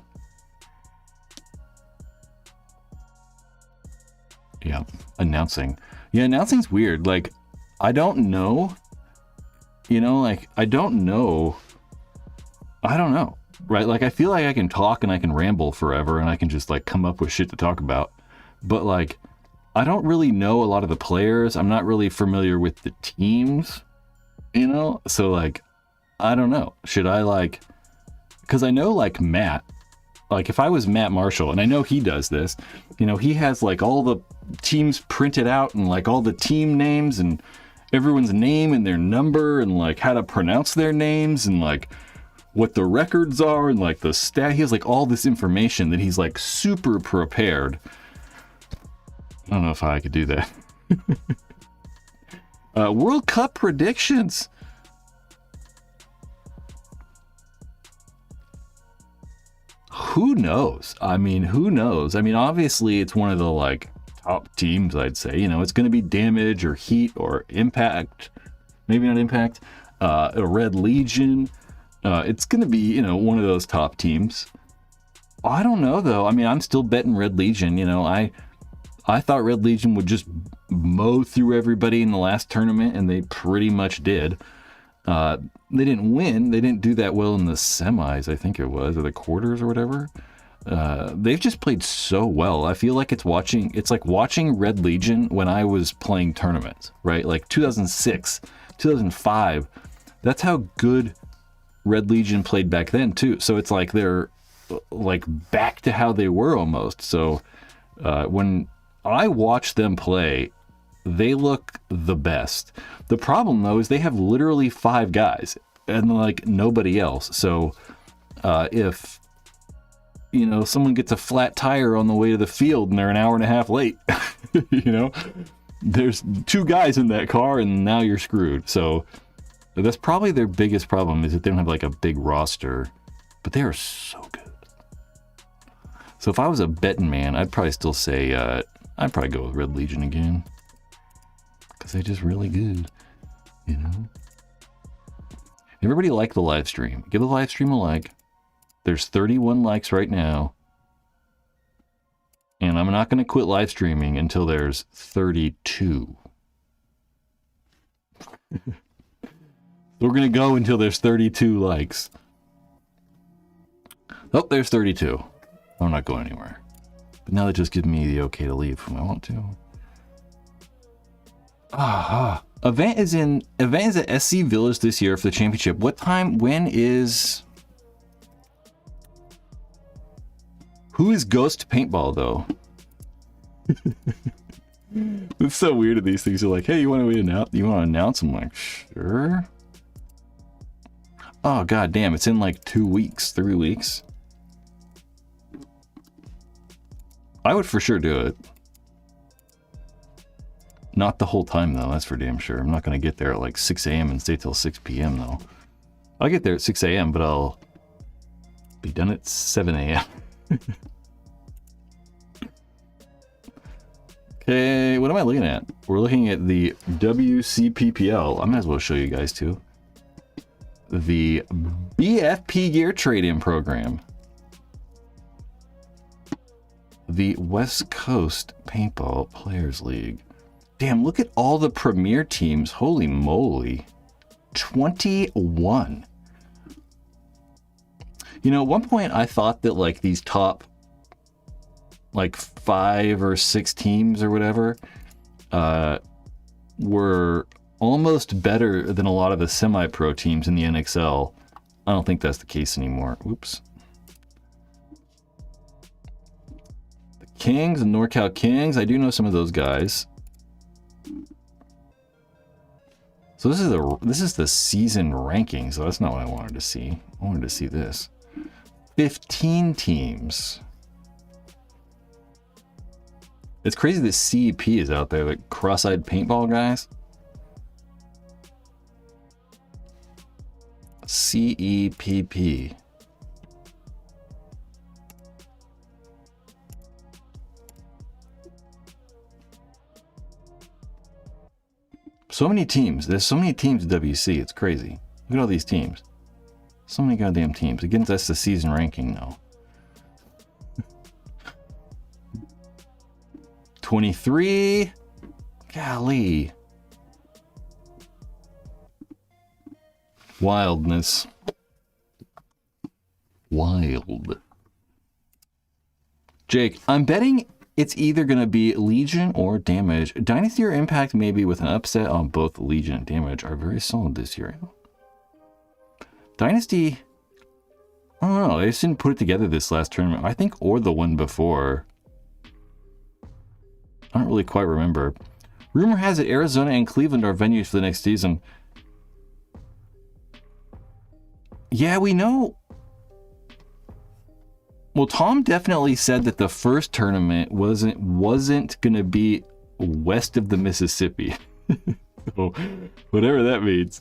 Yeah, announcing. Yeah, announcing's weird. Like, I don't know. I don't know. Right? Like, I feel like I can talk and I can ramble forever and I can just like come up with shit to talk about. But like, I don't really know a lot of the players. I'm not really familiar with the teams, So like, I don't know. Should I like, because I know like Matt, like if I was Matt Marshall, and I know he does this, he has like all the teams printed out and like all the team names and everyone's name and their number and like how to pronounce their names and like what the records are and like the stat. He has like all this information that he's like super prepared. I don't know if I could do that. World Cup predictions. Who knows? I mean, obviously it's one of the like top teams, I'd say. It's going to be Damage or Heat or Impact. Maybe not Impact. A Red Legion. It's going to be, one of those top teams. I don't know, though. I mean, I'm still betting Red Legion. I thought Red Legion would just mow through everybody in the last tournament, and they pretty much did. They didn't win. They didn't do that well in the semis, I think it was, or the quarters or whatever. They've just played so well. I feel like it's like watching Red Legion when I was playing tournaments, right? Like 2006, 2005. That's how good Red Legion played back then too. So it's like they're like back to how they were almost. So when I watch them play, they look the best. The problem though is they have literally 5 guys and like nobody else. So if someone gets a flat tire on the way to the field and they're an hour and a half late, there's 2 guys in that car and now you're screwed. So that's probably their biggest problem, is that they don't have like a big roster, but they are so good. So if I was a betting man, I'd probably still say, I'd probably go with Red Legion again, because they're just really good, Everybody like the live stream. Give the live stream a like. There's 31 likes right now. And I'm not going to quit live streaming until there's 32. We're going to go until there's 32 likes. Oh, there's 32. I'm not going anywhere. But now that just gives me the okay to leave when I want to. Event is at SC Village this year for the championship. What time? When is... Who is Ghost Paintball, though? It's so weird that these things are like, hey, you want to announce? I'm like, sure. Oh, god damn, it's in like 2 weeks, 3 weeks. I would for sure do it. Not the whole time, though, that's for damn sure. I'm not going to get there at like 6 a.m. and stay till 6 p.m., though. I'll get there at 6 a.m., but I'll be done at 7 a.m. Okay, what am I looking at? We're looking at the WCPPL. I might as well show you guys, too. The BFP Gear Trade-In Program. The West Coast Paintball Players League. Damn, look at all the premier teams. Holy moly. 21. You know, at one point I thought that like these top like 5 or 6 teams or whatever were almost better than a lot of the semi-pro teams in the NXL. I don't think that's the case anymore. Oops. The Kings and NorCal Kings. I do know some of those guys. So this is the season ranking, so that's not what I wanted to see. I wanted to see this. 15 teams. It's crazy that CEP is out there, like cross-eyed paintball guys. CEPP. So many teams. There's so many teams at WC. It's crazy. Look at all these teams. So many goddamn teams. Again, that's the season ranking, though. 23. Golly. Wildness. Wild. Jake, I'm betting it's either going to be Legion or Damage. Dynasty or Impact, maybe, with an upset on both Legion and Damage, are very solid this year. Dynasty, I don't know. They just didn't put it together this last tournament. I think, or the one before. I don't really quite remember. Rumor has it Arizona and Cleveland are venues for the next season. Yeah, we know. Well, Tom definitely said that the first tournament wasn't going to be west of the Mississippi. So, whatever that means.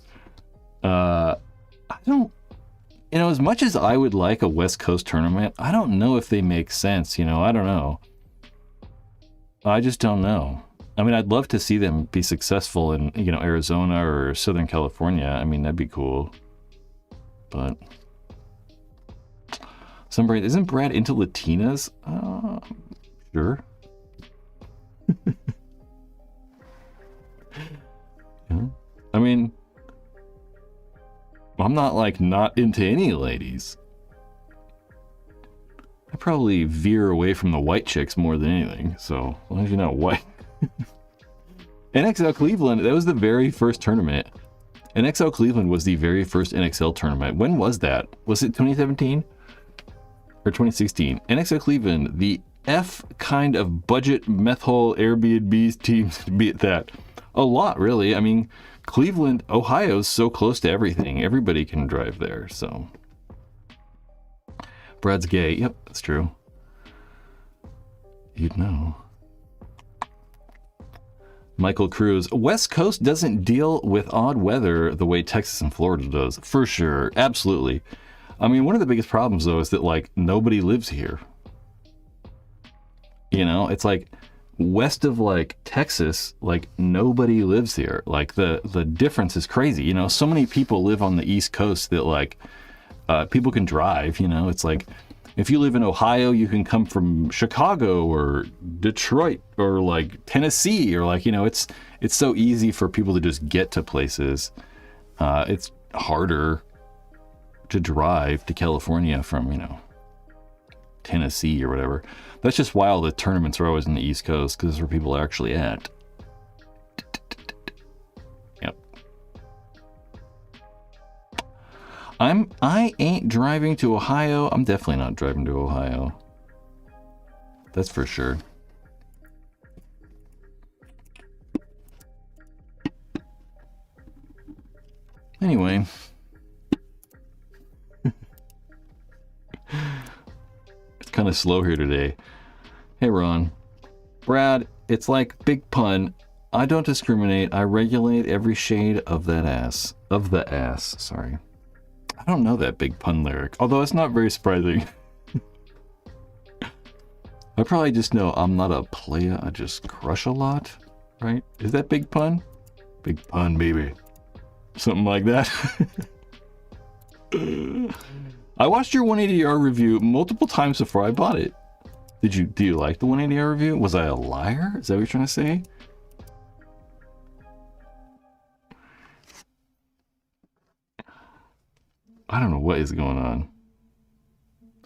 I don't, you know, as much as I would like a West Coast tournament, I don't know if they make sense, you know, I don't know. I just don't know. I mean, I'd love to see them be successful in, you know, Arizona or Southern California. I mean, that'd be cool. But isn't Brad into Latinas? Sure. Yeah. I mean, I'm not like not into any ladies. I probably veer away from the white chicks more than anything. So as long as you're not white. NXL Cleveland, that was the very first tournament. NXL Cleveland was the very first NXL tournament. When was that? Was it 2017? Or 2016? NXL Cleveland, the F kind of budget meth hole Airbnbs teams to be at that. A lot, really. I mean, Cleveland, Ohio's so close to everything. Everybody can drive there, so. Brad's gay. Yep, that's true. You'd know. Michael Cruz. West Coast doesn't deal with odd weather the way Texas and Florida does. For sure. Absolutely. I mean, one of the biggest problems, though, is that, like, nobody lives here. You know, it's like west of, like, Texas, like, nobody lives here. Like, the difference is crazy. You know, so many people live on the East Coast that, like, people can drive, you know. It's like, if you live in Ohio, you can come from Chicago or Detroit or, like, Tennessee or, like, you know, it's so easy for people to just get to places. It's harder to drive to California from, you know, Tennessee or whatever. That's just why all the tournaments are always in the East Coast, because that's where people are actually at. Yep. I ain't driving to Ohio. I'm definitely not driving to Ohio. That's for sure. Anyway. It's kind of slow here today. Hey, Ron. Brad, it's like big pun. I don't discriminate. I regulate every shade of that ass. Of the ass, sorry. I don't know that big pun lyric, although it's not very surprising. I probably just know I'm not a playa, I just crush a lot, right? Is that big pun? Big pun, baby. Something like that. I watched your 180R review multiple times before I bought it. Do you like the 180R review? Was I a liar? Is that what you're trying to say? I don't know what is going on.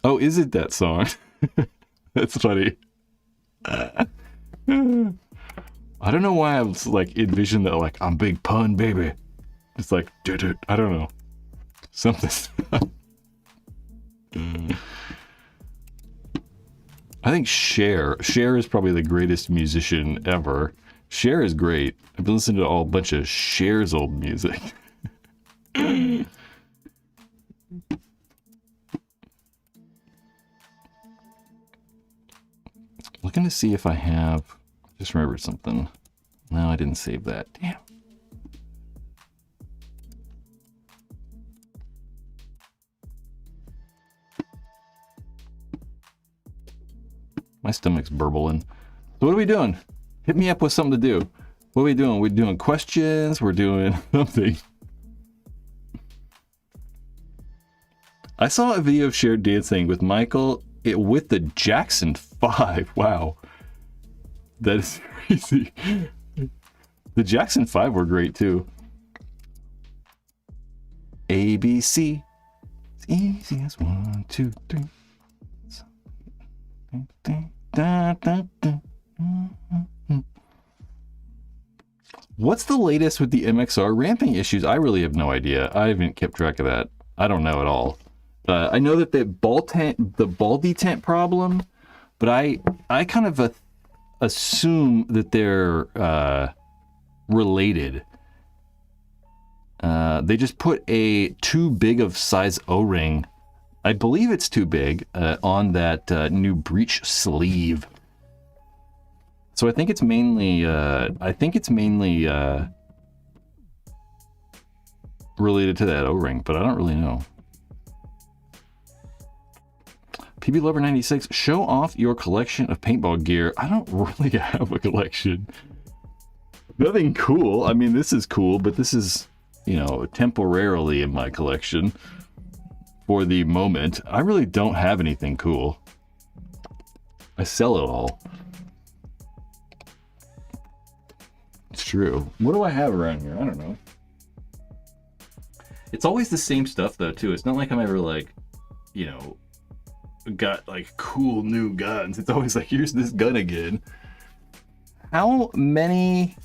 Oh, is it that song? That's funny. I don't know why I was like envisioned that like I'm big pun baby. It's like I don't know. Something. I think Cher is probably the greatest musician ever. Cher is great. I've been listening to a bunch of Cher's old music. Looking to see if I have... Just remembered something. No, I didn't save that. Damn. My stomach's burbling. So what are we doing? Hit me up with something to do. What are we doing? We're doing questions. We're doing something. I saw a video of Cher dancing with Michael with the Jackson 5. Wow. That is crazy. The Jackson 5 were great too. ABC. It's easy as 1, 2, 3. What's the latest with the MXR ramping issues? I really have no idea. I haven't kept track of that. I don't know at all. I know that the ball detent problem, but I kind of assume that they're related. They just put a too big of size O-ring. I believe it's too big on that new breech sleeve. So I think it's mainly related to that O-ring, but I don't really know. PB Lover 96, show off your collection of paintball gear. I don't really have a collection. Nothing cool. I mean, this is cool, but this is, you know, temporarily in my collection for the moment. I really don't have anything cool. I sell it all. It's true. What do I have around here? I don't know. It's always the same stuff though, too. It's not like I'm ever like, you know, got like cool new guns. It's always like, here's this gun again. How many...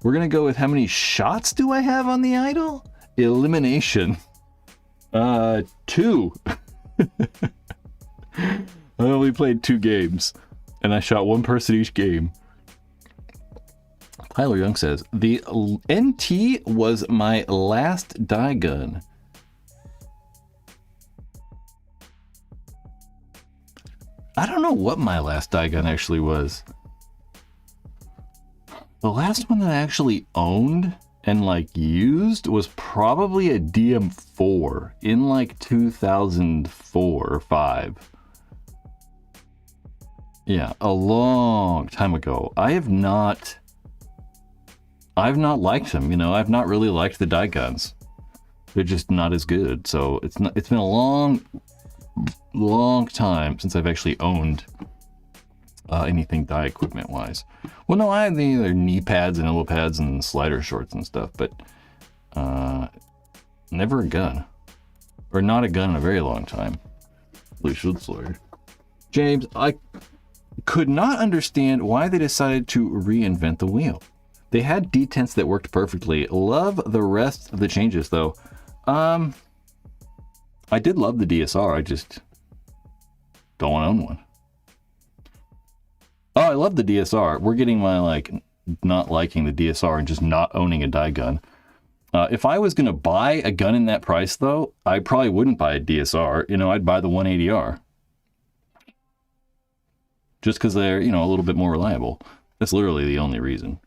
We're gonna go with how many shots do I have on the idol? Elimination. 2. I only played 2 games, and I shot 1 person each game. Tyler Young says, the NT was my last die gun. I don't know what my last die gun actually was. The last one that I actually owned and like used was probably a DM4 in like 2004 or 5. Yeah, a long time ago. I've not liked them, you know. I've not really liked the die guns. They're just not as good. So it's been a long time since I've actually owned anything die equipment wise. Well, no, I have the knee pads and elbow pads and slider shorts and stuff, but never a gun, or not a gun in a very long time. Blue Shield Slayer. James, I could not understand why they decided to reinvent the wheel. They had detents that worked perfectly. Love the rest of the changes though. I did love the DSR. I just don't want to own one. Oh I love the DSR. We're getting my, like, not liking the DSR and just not owning a die gun. If I was going to buy a gun in that price, though, I probably wouldn't buy a DSR. You know, I'd buy the 180R. Just because they're, you know, a little bit more reliable. That's literally the only reason.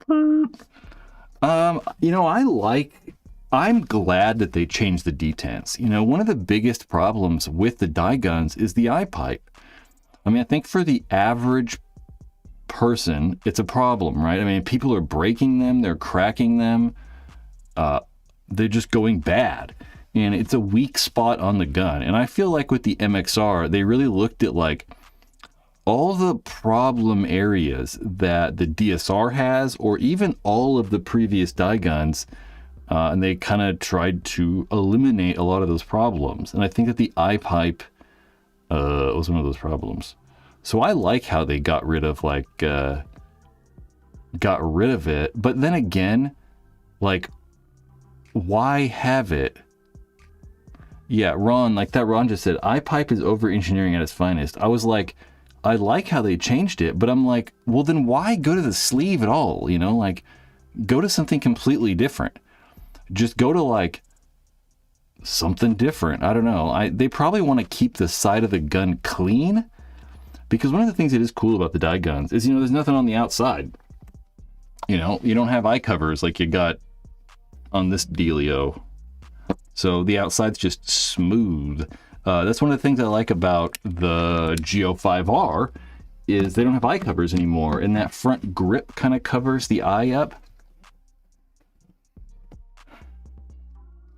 You know, I'm glad that they changed the detents. You know, one of the biggest problems with the die guns is the eye pipe. I mean, I think for the average person, it's a problem, right? I mean, people are breaking them, they're cracking them, they're just going bad. And it's a weak spot on the gun. And I feel like with the MXR, they really looked at like all the problem areas that the DSR has, or even all of the previous die guns, and they kind of tried to eliminate a lot of those problems. And I think that the eye pipe was one of those problems. So I like how they got rid of it. But then again, like, why have it? Yeah, Ron, like that Ron just said, eye pipe is over engineering at its finest. I was like, I like how they changed it, but I'm like, well, then why go to the sleeve at all? You know, like, go to something completely different. Just go to like something different. I don't know. They probably want to keep the side of the gun clean, because one of the things that is cool about the die guns is, you know, there's nothing on the outside. You know, you don't have eye covers like you got on this dealio. So the outside's just smooth. That's one of the things I like about the Go5R is they don't have eye covers anymore, and that front grip kind of covers the eye up.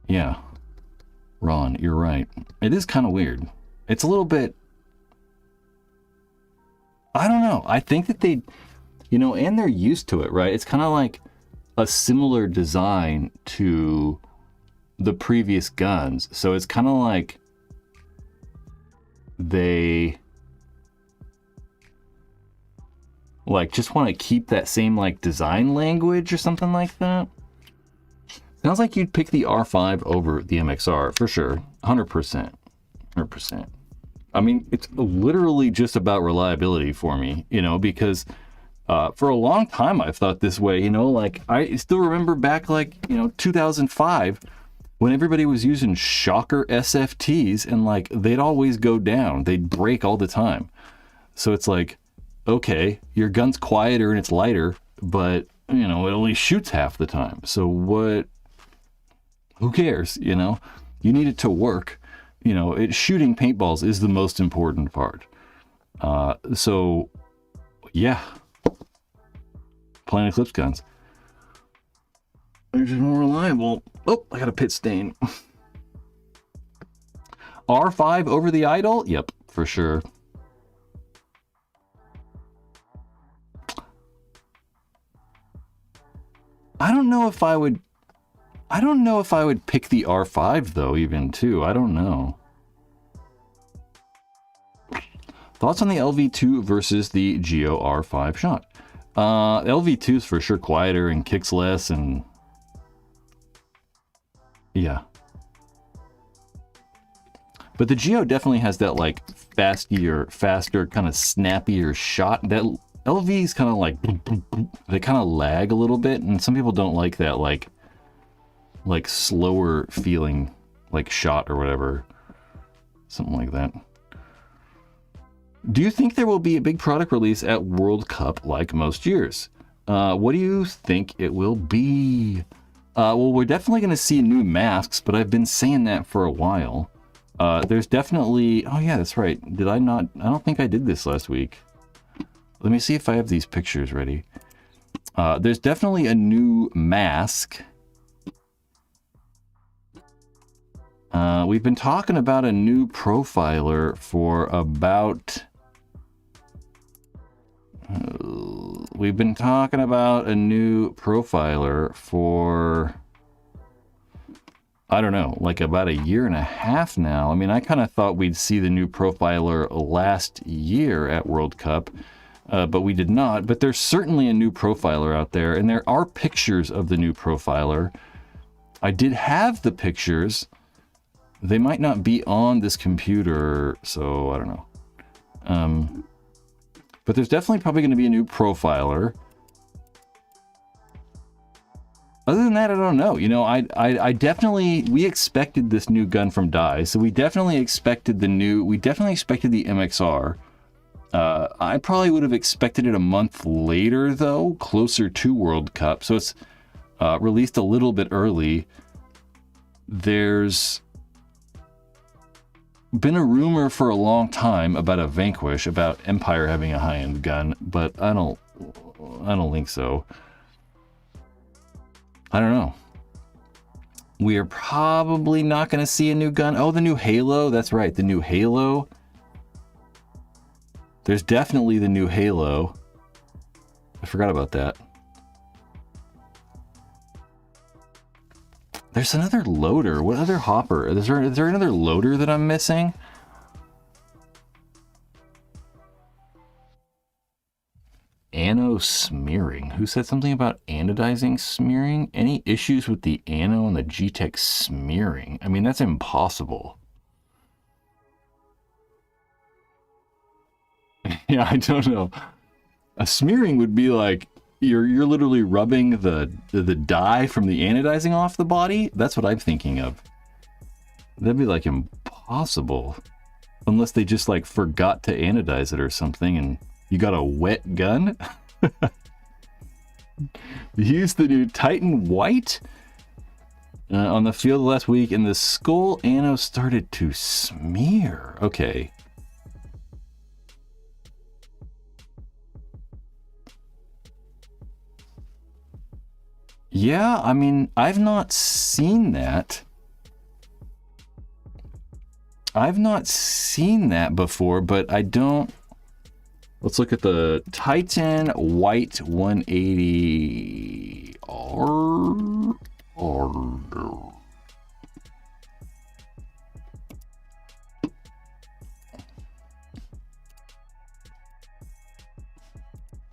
Yeah, Ron, you're right. It is kind of weird. It's a little bit, I don't know. I think that they, you know, and they're used to it, right? It's kind of like a similar design to the previous guns. So it's kind of like they like just want to keep that same like design language or something like that. Sounds like you'd pick the R5 over the MXR for sure. 100%. 100%. I mean, it's literally just about reliability for me, you know, because for a long time I've thought this way, you know, like I still remember back like, you know, 2005 when everybody was using Shocker SFTs and like they'd always go down. They'd break all the time. So it's like, okay, your gun's quieter and it's lighter, but, you know, it only shoots half the time. So what? Who cares? You know, you need it to work. You know, shooting paintballs is the most important part. So, yeah. Planet Eclipse guns. They're just more reliable. Oh, I got a pit stain. R5 over the Idol? Yep, for sure. I don't know if I would pick the R5 though, even too. I don't know. Thoughts on the LV2 versus the Geo R5 shot? LV2 is for sure quieter and kicks less, and yeah. But the Geo definitely has that like faster, kind of snappier shot. That LV is kind of like, they kind of lag a little bit, and some people don't like that like slower feeling like shot or whatever. Something like that. Do you think there will be a big product release at World Cup like most years? What do you think it will be? Well, we're definitely going to see new masks, but I've been saying that for a while. There's definitely, oh yeah, that's right. Did I not? I don't think I did this last week. Let me see if I have these pictures ready. There's definitely a new mask. We've been talking about a new profiler for about... we've been talking about a new profiler for... I don't know, like about a year and a half now. I mean, I kind of thought we'd see the new profiler last year at World Cup, but we did not. But there's certainly a new profiler out there, and there are pictures of the new profiler. I did have the pictures. They might not be on this computer, so I don't know. But there's definitely probably going to be a new profiler. Other than that, I don't know. You know, I definitely, we expected this new gun from Dye, so we definitely expected the MXR. I probably would have expected it a month later, though, closer to World Cup. So it's released a little bit early. There's been a rumor for a long time about a Vanquish, about Empire having a high-end gun, but I don't think so. I don't know. We are probably not going to see a new gun. Oh, the new Halo. That's right, the new Halo. There's definitely the new Halo. I forgot about that. There's another loader. What other hopper? Is there another loader that I'm missing? Ano smearing. Who said something about anodizing smearing? Any issues with the Ano and the G-Tech smearing? I mean, that's impossible. Yeah, I don't know. A smearing would be like you're literally rubbing the dye from the anodizing off the body. That's what I'm thinking of. That'd be like impossible, unless they just like forgot to anodize it or something, and you got a wet gun. Use the new Titan White on the field last week, and the skull Ano started to smear. Okay. Yeah, I mean, I've not seen that. I've not seen that before, but I don't... Let's look at the Titan White 180R.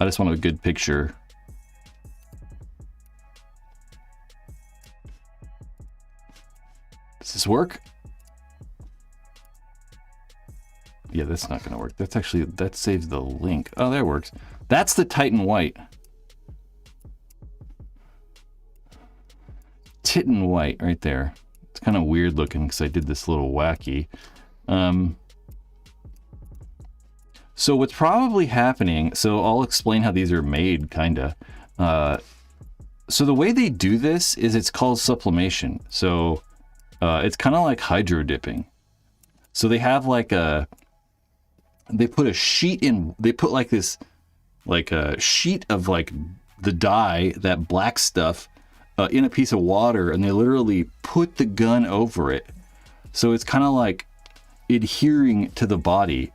I just want a good picture. Does this work? Yeah, that's not going to work. That's actually, that saves the link. Oh, there it works. That's the Titan White. Titan White right there. It's kind of weird looking because I did this little wacky. So what's probably happening, so I'll explain how these are made, kind of. So the way they do this is it's called sublimation. So it's kind of like hydro dipping. So they have like they put a sheet in, they put like this, like a sheet of like the dye, that black stuff, in a piece of water, and they literally put the gun over it. So it's kind of like adhering to the body.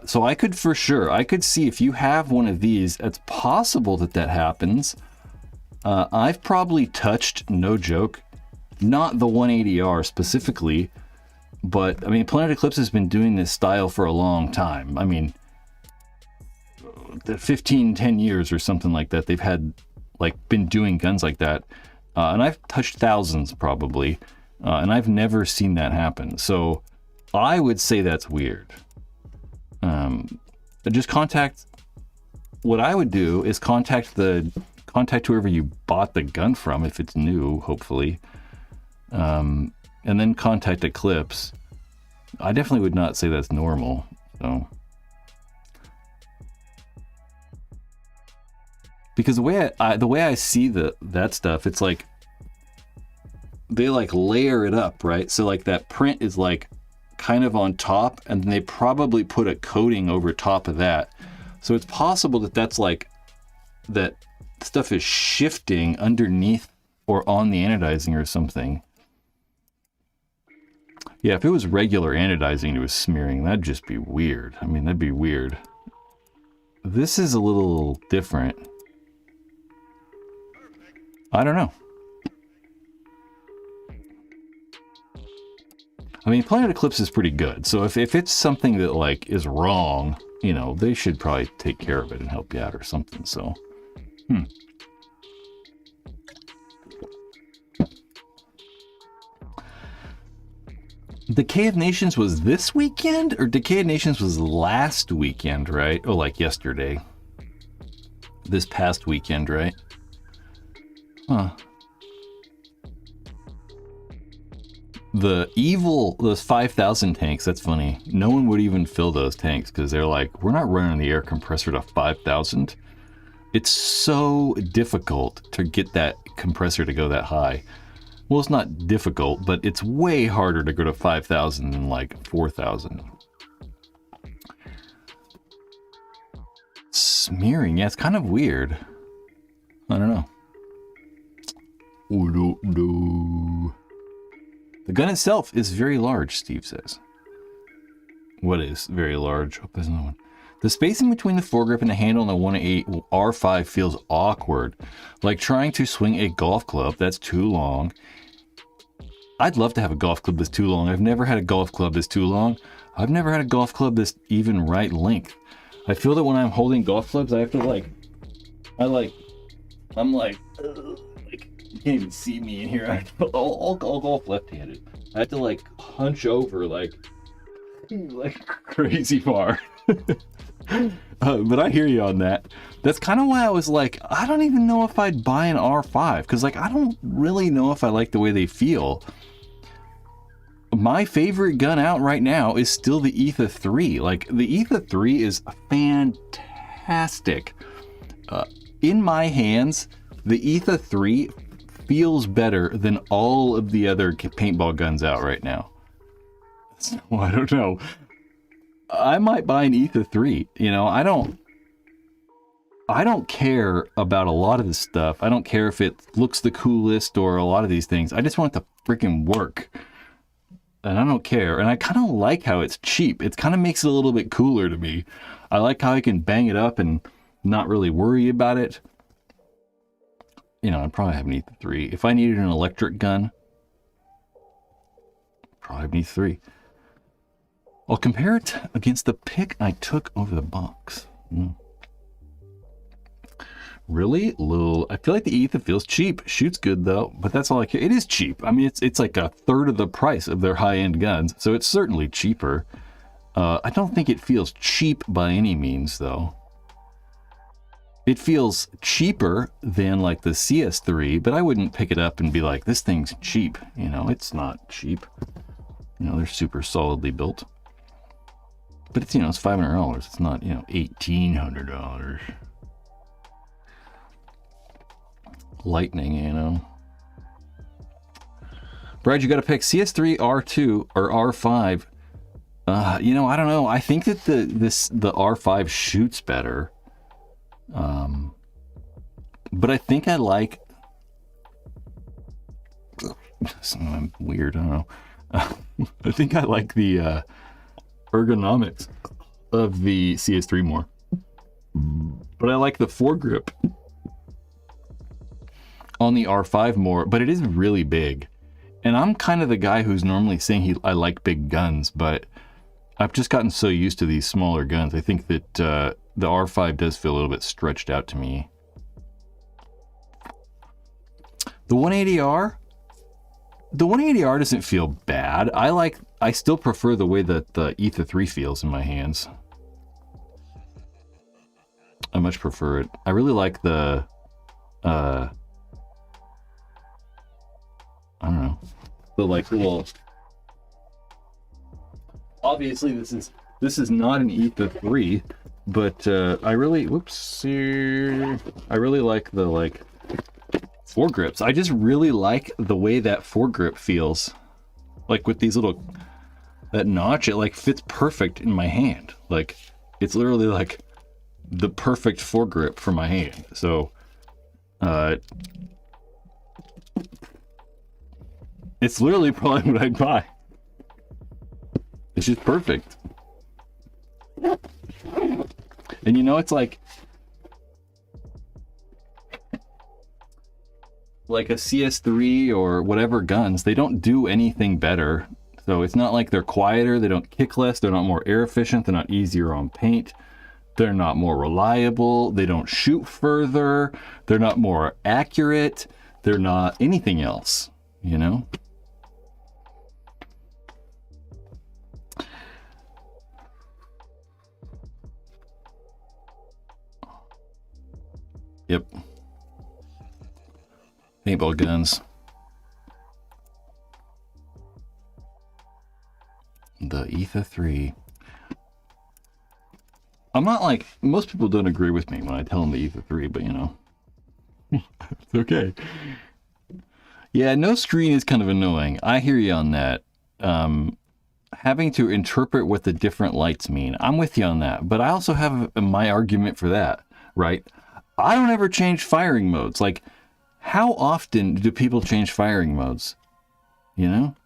So I could for sure, I could see if you have one of these, it's possible that that happens. I've probably touched, no joke, not the 180R specifically, but I mean, Planet Eclipse has been doing this style for a long time. I mean, 10 years or something like that. They've had like been doing guns like that. And I've touched thousands probably. And I've never seen that happen. So I would say that's weird. Just contact, what I would do is contact whoever you bought the gun from, if it's new, hopefully. And then contact Eclipse. I definitely would not say that's normal. So, because the way I see that stuff, it's like they like layer it up, right? So like that print is like kind of on top, and then they probably put a coating over top of that. So it's possible that that's like that stuff is shifting underneath or on the anodizing or something. Yeah, if it was regular anodizing and it was smearing, that'd just be weird. I mean, that'd be weird. This is a little different. I don't know. I mean, Planet Eclipse is pretty good. So if it's something that like is wrong, you know, they should probably take care of it and help you out or something. So, Decay of Nations was this weekend, or Decay of Nations was last weekend, right? Oh, like yesterday. This past weekend, right? Huh. The evil, those 5,000 tanks, that's funny. No one would even fill those tanks because they're like, we're not running the air compressor to 5,000. It's so difficult to get that compressor to go that high. Well, it's not difficult, but it's way harder to go to 5,000 than like 4,000. Smearing, yeah, it's kind of weird. I don't know. I don't know. The gun itself is very large, Steve says. What is very large? Oh, there's another one. The spacing between the foregrip and the handle on the 1.8 R5 feels awkward, like trying to swing a golf club that's too long. I'd love to have a golf club that's too long. I've never had a golf club that's too long. I've never had a golf club that's even right length. I feel that when I'm holding golf clubs, I have to I'm like, you can't even see me in here. I'll golf left-handed. I have to like hunch over like crazy far. But I hear you on that. That's kind of why I was like, I don't even know if I'd buy an R5 because like I don't really know if I like the way they feel. My favorite gun out right now is still the Etha 3. Like the Etha 3 is fantastic. In my hands, the Etha 3 feels better than all of the other paintball guns out right now. So, I don't know. I might buy an Etha 3. You know, I don't care about a lot of this stuff. I don't care if it looks the coolest or a lot of these things. I just want it to freaking work. And I don't care. And I kind of like how it's cheap. It kind of makes it a little bit cooler to me. I like how I can bang it up and not really worry about it. You know, I'd probably have an Etha 3. If I needed an electric gun, probably have an Etha 3. I'll compare it against the pick I took over the box. Really? Lul. I feel like the Etha feels cheap. Shoots good though, but that's all I care. It is cheap. I mean, it's like a third of the price of their high-end guns, so it's certainly cheaper. I don't think it feels cheap by any means though. It feels cheaper than like the CS3, but I wouldn't pick it up and be like, this thing's cheap. You know, it's not cheap. You know, they're super solidly built. But it's, you know, it's $500. It's not, you know, $1,800. Lightning, you know. Brad, you got to pick CS3, R2, or R5. You know, I don't know. I think that the R5 shoots better. But I think I like. I'm weird. I don't know. I think I like the ergonomics of the CS3 more. But I like the foregrip on the R5 more. But it is really big. And I'm kind of the guy who's normally saying I like big guns, but I've just gotten so used to these smaller guns. I think that the R5 does feel a little bit stretched out to me. The 180R? The 180R doesn't feel bad. I still prefer the way that the Etha 3 feels in my hands. I much prefer it. I really like the I don't know. The like little. Obviously, this is not an Etha 3, but I really like the like foregrips. I just really like the way that foregrip feels. Like with these little that notch, it like fits perfect in my hand. Like it's literally like the perfect foregrip for my hand. So it's literally probably what I'd buy. It's just perfect. And you know, it's like a CS3 or whatever guns, they don't do anything better. So it's not like they're quieter, they don't kick less, they're not more air efficient, they're not easier on paint, they're not more reliable, they don't shoot further, they're not more accurate, they're not anything else, you know? Yep. Paintball guns. The Ether 3. I'm not like, most people don't agree with me when I tell them the Ether 3, but you know, it's okay. Yeah, no screen is kind of annoying. I hear you on that. Having to interpret what the different lights mean. I'm with you on that, but I also have my argument for that, right? I don't ever change firing modes. Like, how often do people change firing modes? You know?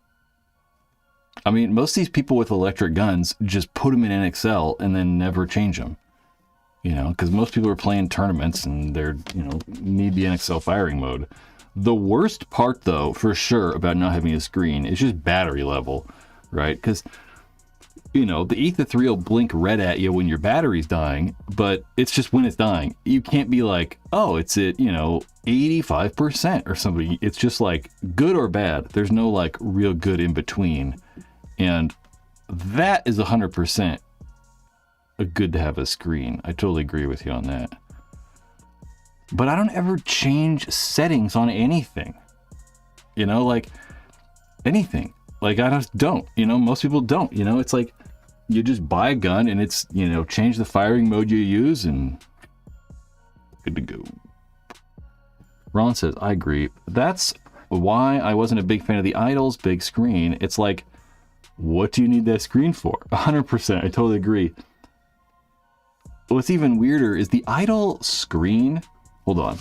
I mean, most of these people with electric guns just put them in NXL and then never change them. You know, because most people are playing tournaments and they're, you know, need the NXL firing mode. The worst part, though, for sure, about not having a screen is just battery level, right? Because, you know, the Ether 3 will blink red at you when your battery's dying, but it's just when it's dying. You can't be like, oh, it's at, you know, 85% or something. It's just like good or bad. There's no like real good in between. And that is 100% good to have a screen. I totally agree with you on that. But I don't ever change settings on anything. You know, like anything. Like I just don't, you know, most people don't, you know, it's like you just buy a gun and it's, you know, change the firing mode you use and good to go. Ron says, I agree. That's why I wasn't a big fan of the Idol's big screen. It's like, what do you need that screen for? 100%. I totally agree. What's even weirder is the Idol screen. Hold on.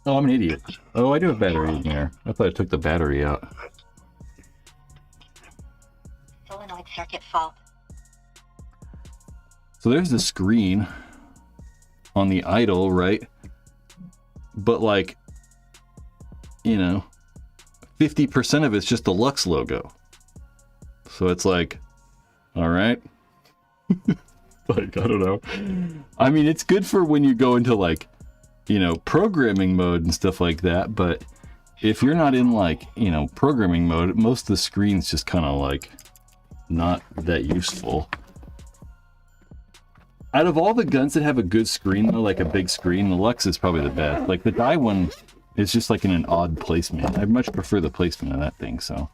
Oh, I'm an idiot. Oh, I do have battery in there. I thought I took the battery out. Solenoid circuit fault. So there's the screen on the Idol, right? But like, you know, 50% of it's just the Lux logo. So it's like, all right. Like, I don't know. I mean, it's good for when you go into like, you know, programming mode and stuff like that, but if you're not in like, you know, programming mode, most of the screen's just kind of like not that useful. Out of all the guns that have a good screen though, like a big screen, the Lux is probably the best. Like the Die one is just like in an odd placement. I much prefer the placement of that thing, so.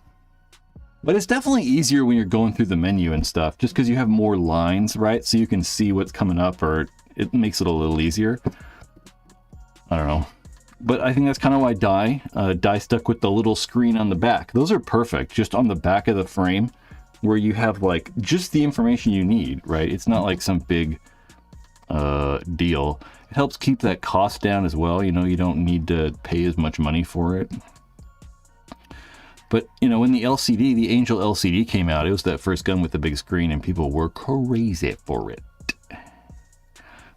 But it's definitely easier when you're going through the menu and stuff, just because you have more lines, right? So you can see what's coming up, or it makes it a little easier. I don't know. But I think that's kind of why Die stuck with the little screen on the back. Those are perfect, just on the back of the frame, where you have like just the information you need, right? It's not like some big deal. It helps keep that cost down as well. You know, you don't need to pay as much money for it. But, you know, when the LCD, the Angel LCD came out, it was that first gun with the big screen and people were crazy for it.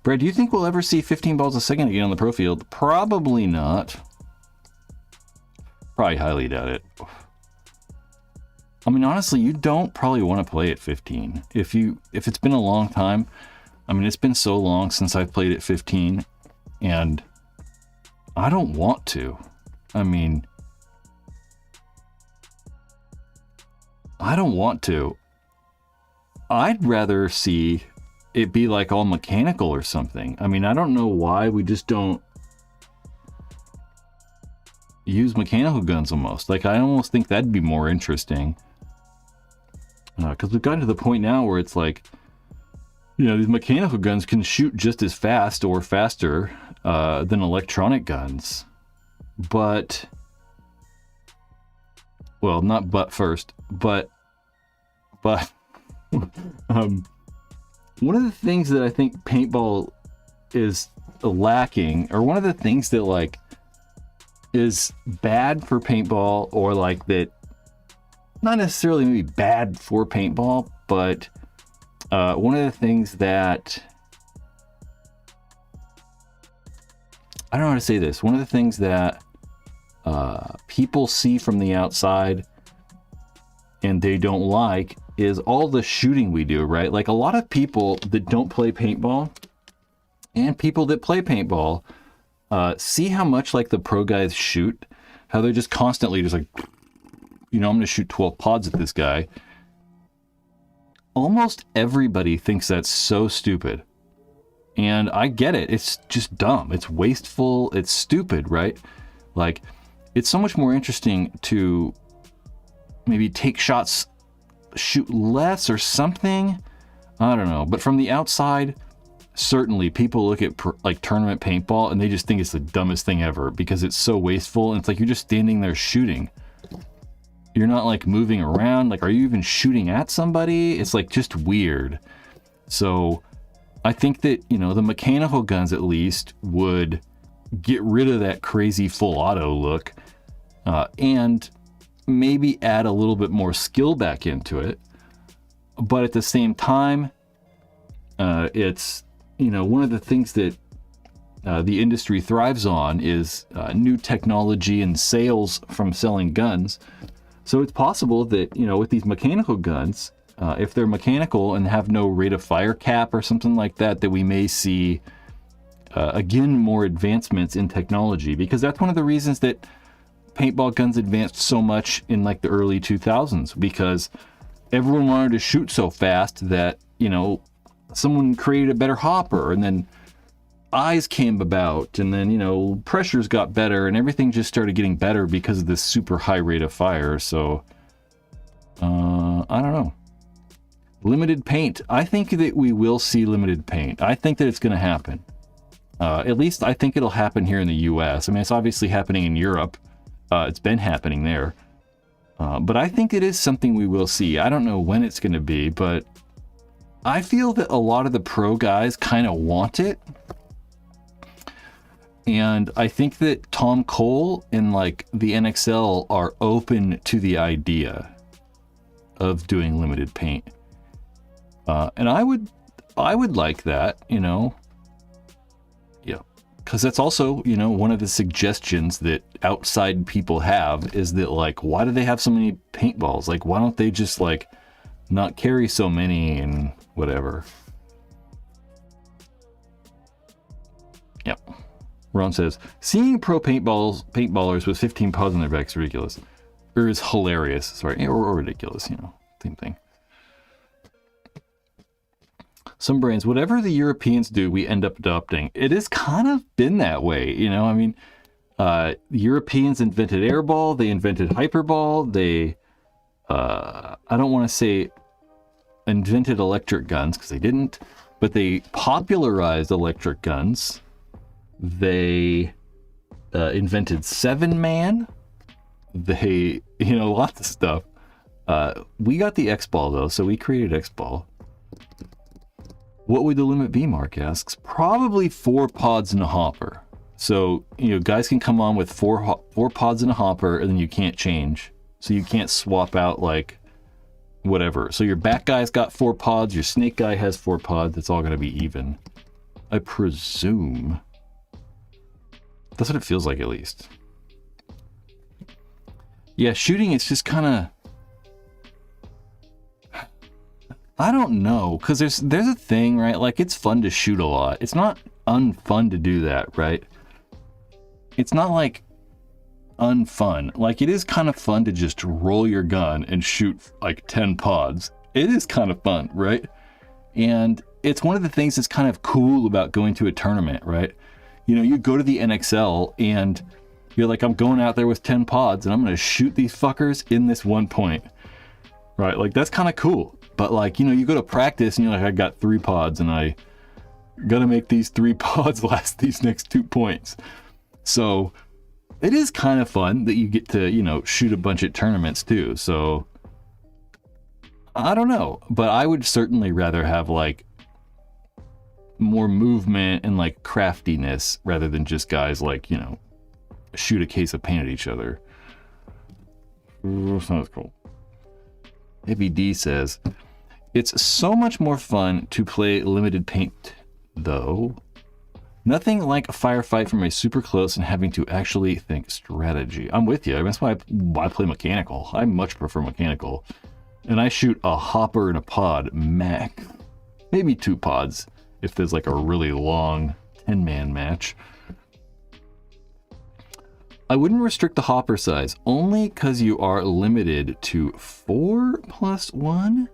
Brad, do you think we'll ever see 15 balls a second again on the pro field? Probably not. Probably highly doubt it. I mean, honestly, you don't probably want to play at 15. If it's been a long time, I mean, it's been so long since I've played at 15, and I don't want to. I mean, I don't want to. I'd rather see it be like all mechanical or something. I mean, I don't know why we just don't use mechanical guns almost. Like, I almost think that'd be more interesting. Because we've gotten to the point now where it's like, you know, these mechanical guns can shoot just as fast or faster than electronic guns. But, well, not but first, but one of the things that I think paintball is lacking, or one of the things that like is bad for paintball, or like that not necessarily maybe bad for paintball, but one of the things that I don't know how to say this. One of the things that people see from the outside and they don't like is all the shooting we do, right? Like a lot of people that don't play paintball and people that play paintball see how much like the pro guys shoot, how they're just constantly just like, I'm going to shoot 12 pods at this guy. Almost everybody thinks that's so stupid. And I get it. It's just dumb. It's wasteful. It's stupid, right? Like, it's so much more interesting to maybe take shots, shoot less or something. I don't know. But from the outside, certainly people look at like tournament paintball and they just think it's the dumbest thing ever because it's so wasteful. And it's like you're just standing there shooting. You're not like moving around. Like, are you even shooting at somebody? It's like just weird. So I think that, the mechanical guns at least would get rid of that crazy full auto look and maybe add a little bit more skill back into it. But at the same time, it's, one of the things that the industry thrives on is new technology and sales from selling guns. So it's possible that, with these mechanical guns, if they're mechanical and have no rate of fire cap or something like that, that we may see, again, more advancements in technology. Because that's one of the reasons that paintball guns advanced so much in like the early 2000s, because everyone wanted to shoot so fast that, someone created a better hopper, and then eyes came about, and then, pressures got better, and everything just started getting better because of this super high rate of fire. So, I don't know. Limited paint. I think that we will see limited paint. I think that it's going to happen. At least I think it'll happen here in the US. I mean, it's obviously happening in Europe. It's been happening there. But I think it is something we will see. I don't know when it's going to be, but I feel that a lot of the pro guys kind of want it. And I think that Tom Cole and like the NXL are open to the idea of doing limited paint. And I would like that, Yeah. Because that's also, one of the suggestions that outside people have is that, like, why do they have so many paintballs? Like, why don't they just, like, not carry so many and whatever? Yep. Ron says, seeing pro paintballers with 15 pods on their back is ridiculous. Or is hilarious. Sorry. Or ridiculous, same thing. Some brands, whatever the Europeans do, we end up adopting. It has kind of been that way, I mean, the Europeans invented airball, they invented hyperball, they, I don't want to say invented electric guns, because they didn't, but they popularized electric guns. They invented 7-man. They, lots of stuff. We got the X-Ball, though, so we created X-Ball. What would the limit be, Mark asks? Probably 4 pods in a hopper. So, guys can come on with 4 pods in a hopper, and then you can't change. So you can't swap out, like, whatever. So your back guy's got 4 pods, your snake guy has 4 pods. It's all going to be even. I presume. That's what it feels like, at least. Yeah, shooting, it's just kind of... I don't know, because there's a thing, right? Like, it's fun to shoot a lot. It's not unfun to do that, right? It's not like unfun. Like, it is kind of fun to just roll your gun and shoot like 10 pods. It is kind of fun, right? And it's one of the things that's kind of cool about going to a tournament, right? You go to the NXL and you're like, I'm going out there with 10 pods and I'm going to shoot these fuckers in this one point, right? Like, that's kind of cool. But like, you go to practice and you're like, I got 3 pods and I gotta make these 3 pods last these next 2 points. So it is kind of fun that you get to, shoot a bunch at tournaments too. So I don't know, but I would certainly rather have like more movement and like craftiness rather than just guys like, shoot a case of paint at each other. Sounds cool. Heavy D says, it's so much more fun to play limited paint, though. Nothing like a firefight from a super close and having to actually think strategy. I'm with you. That's why I play mechanical. I much prefer mechanical. And I shoot a hopper and a pod max. Maybe 2 pods if there's like a really long 10-man match. I wouldn't restrict the hopper size, only because you are limited to 4 plus 1?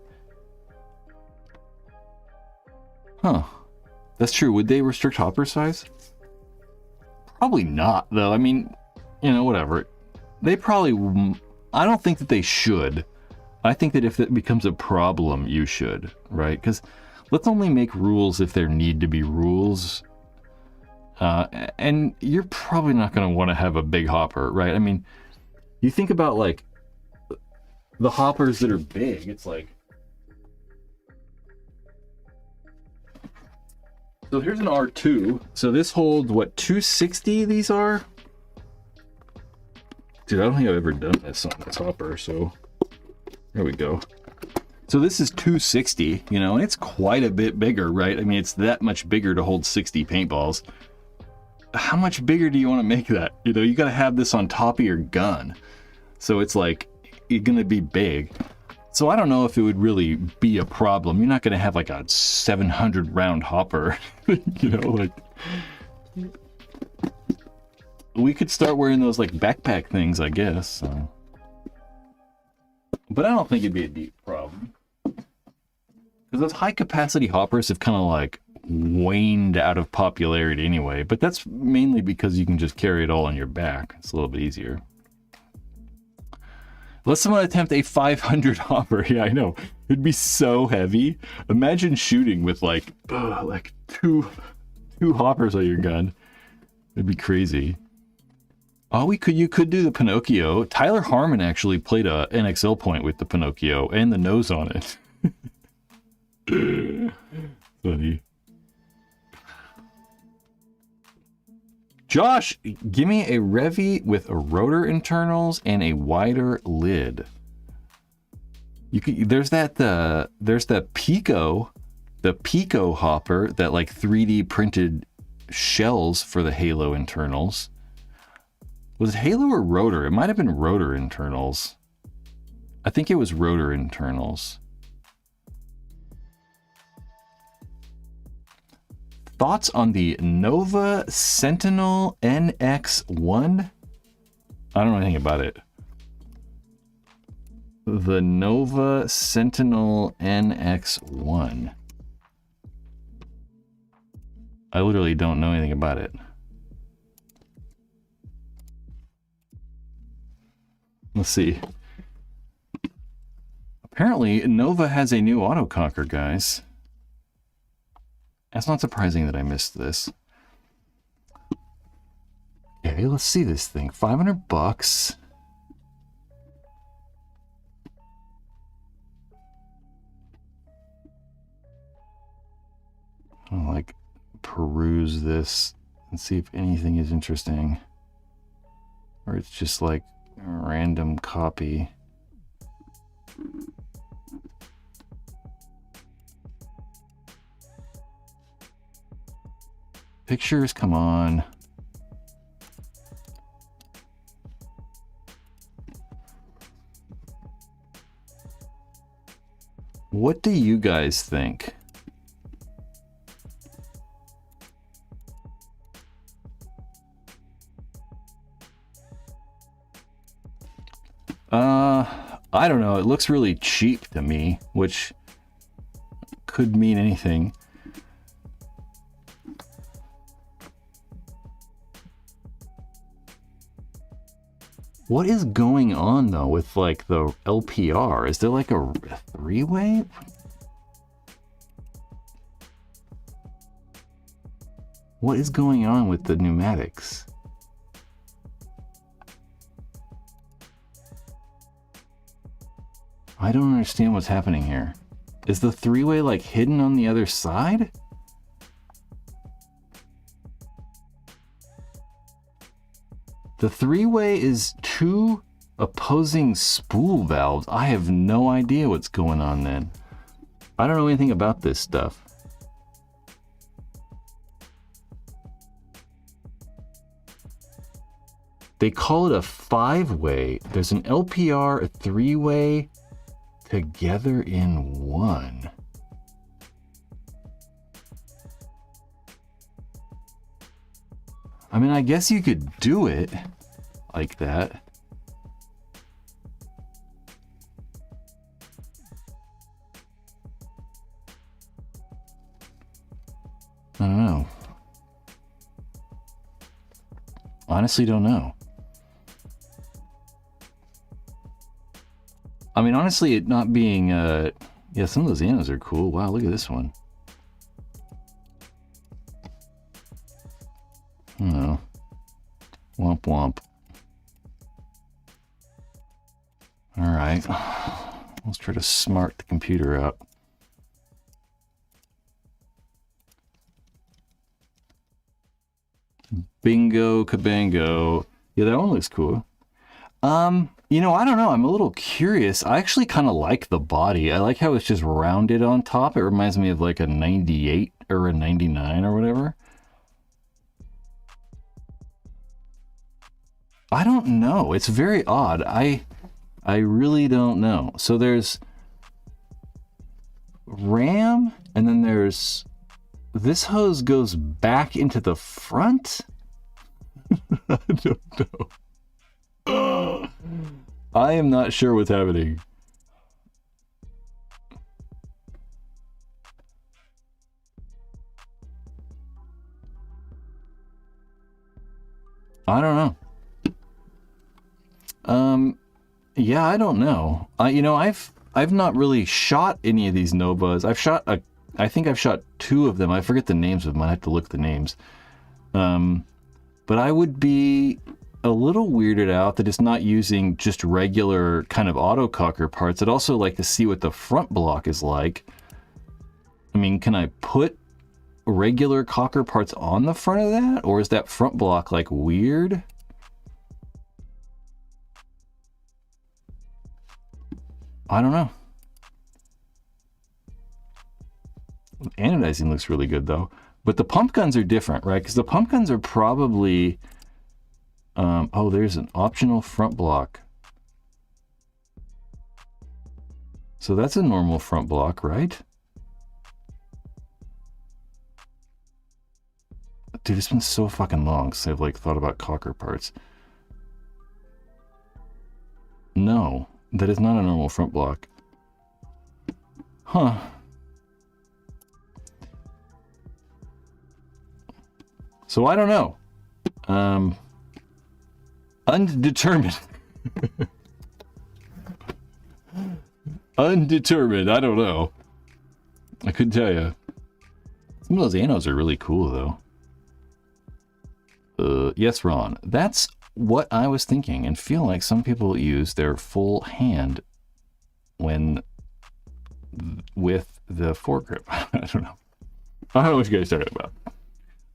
Huh. That's true. Would they restrict hopper size? Probably not, though. I mean, you know, whatever. They probably... I don't think that they should. I think that if it becomes a problem, you should, right? Because let's only make rules if there need to be rules. And you're probably not going to want to have a big hopper, right? I mean, you think about like the hoppers that are big, it's like, so here's an R2. So this holds what, 260 these are? Dude, I don't think I've ever done this on this hopper, so there we go. So this is 260, you know, and it's quite a bit bigger, right? I mean, it's that much bigger to hold 60 paintballs. How much bigger do you want to make that? You know, you got to have this on top of your gun. So it's like, you're going to be big. So I don't know if it would really be a problem. You're not going to have like a 700 round hopper, you know, like we could start wearing those like backpack things, I guess. So. But I don't think it'd be a deep problem. Because those high capacity hoppers have kind of like waned out of popularity anyway, but that's mainly because you can just carry it all on your back. It's a little bit easier. Let someone attempt a 500 hopper. Yeah, I know. It'd be so heavy. Imagine shooting with like two hoppers on your gun. It'd be crazy. Oh, you could do the Pinocchio. Tyler Harmon actually played a NXL point with the Pinocchio and the nose on it. Funny. Josh, give me a Revy with a rotor internals and a wider lid. You could, there's the Pico hopper that like 3D printed shells for the Halo internals. Was it Halo or rotor? It might have been rotor internals. I think it was rotor internals. Thoughts on the Nova Sentinel NX1? I don't know anything about it. The Nova Sentinel NX1. I literally don't know anything about it. Let's see. Apparently, Nova has a new autoconquer, guys. That's not surprising that I missed this. Okay, let's see this thing. $500. I'll like peruse this and see if anything is interesting. Or it's just like a random copy. Pictures, come on. What do you guys think? I don't know. It looks really cheap to me, which could mean anything. What is going on though with like the LPR? Is there like a three-way? What is going on with the pneumatics? I don't understand what's happening here. Is the three-way like hidden on the other side? The three-way is two opposing spool valves. I have no idea what's going on then. I don't know anything about this stuff. They call it a 5-way. There's an LPR, a 3-way, together in one. I mean, I guess you could do it like that. I don't know. Honestly, don't know. I mean, honestly, it not being, yeah, some of those annos are cool. Wow, look at this one. Oh. Womp womp. All right. Let's try to smart the computer out. Bingo cabango. Yeah, that one looks cool. You know, I don't know. I'm a little curious. I actually kind of like the body. I like how it's just rounded on top. It reminds me of like a 98 or a 99 or whatever. I don't know. It's very odd. I really don't know. So there's RAM, and then there's this hose goes back into the front. I don't know. I am not sure what's happening. I don't know. Yeah, I don't know. You know, I've not really shot any of these Novas. I think I've shot 2 of them. I forget the names of them. I have to look at the names. But I would be a little weirded out that it's not using just regular kind of autococker parts. I'd also like to see what the front block is like. I mean, can I put regular cocker parts on the front of that? Or is that front block like weird? I don't know. Anodizing looks really good though. But the pump guns are different, right? Because the pump guns are probably... oh, there's an optional front block. So that's a normal front block, right? Dude, it's been so fucking long since I've like thought about cocker parts. No, that is not a normal front block. Huh. So I don't know. Undetermined. Undetermined. I don't know. I couldn't tell you. Some of those annos are really cool, though. Yes, Ron. That's what I was thinking, and feel like some people use their full hand when with the foregrip. I don't know. I don't know what you guys are talking about.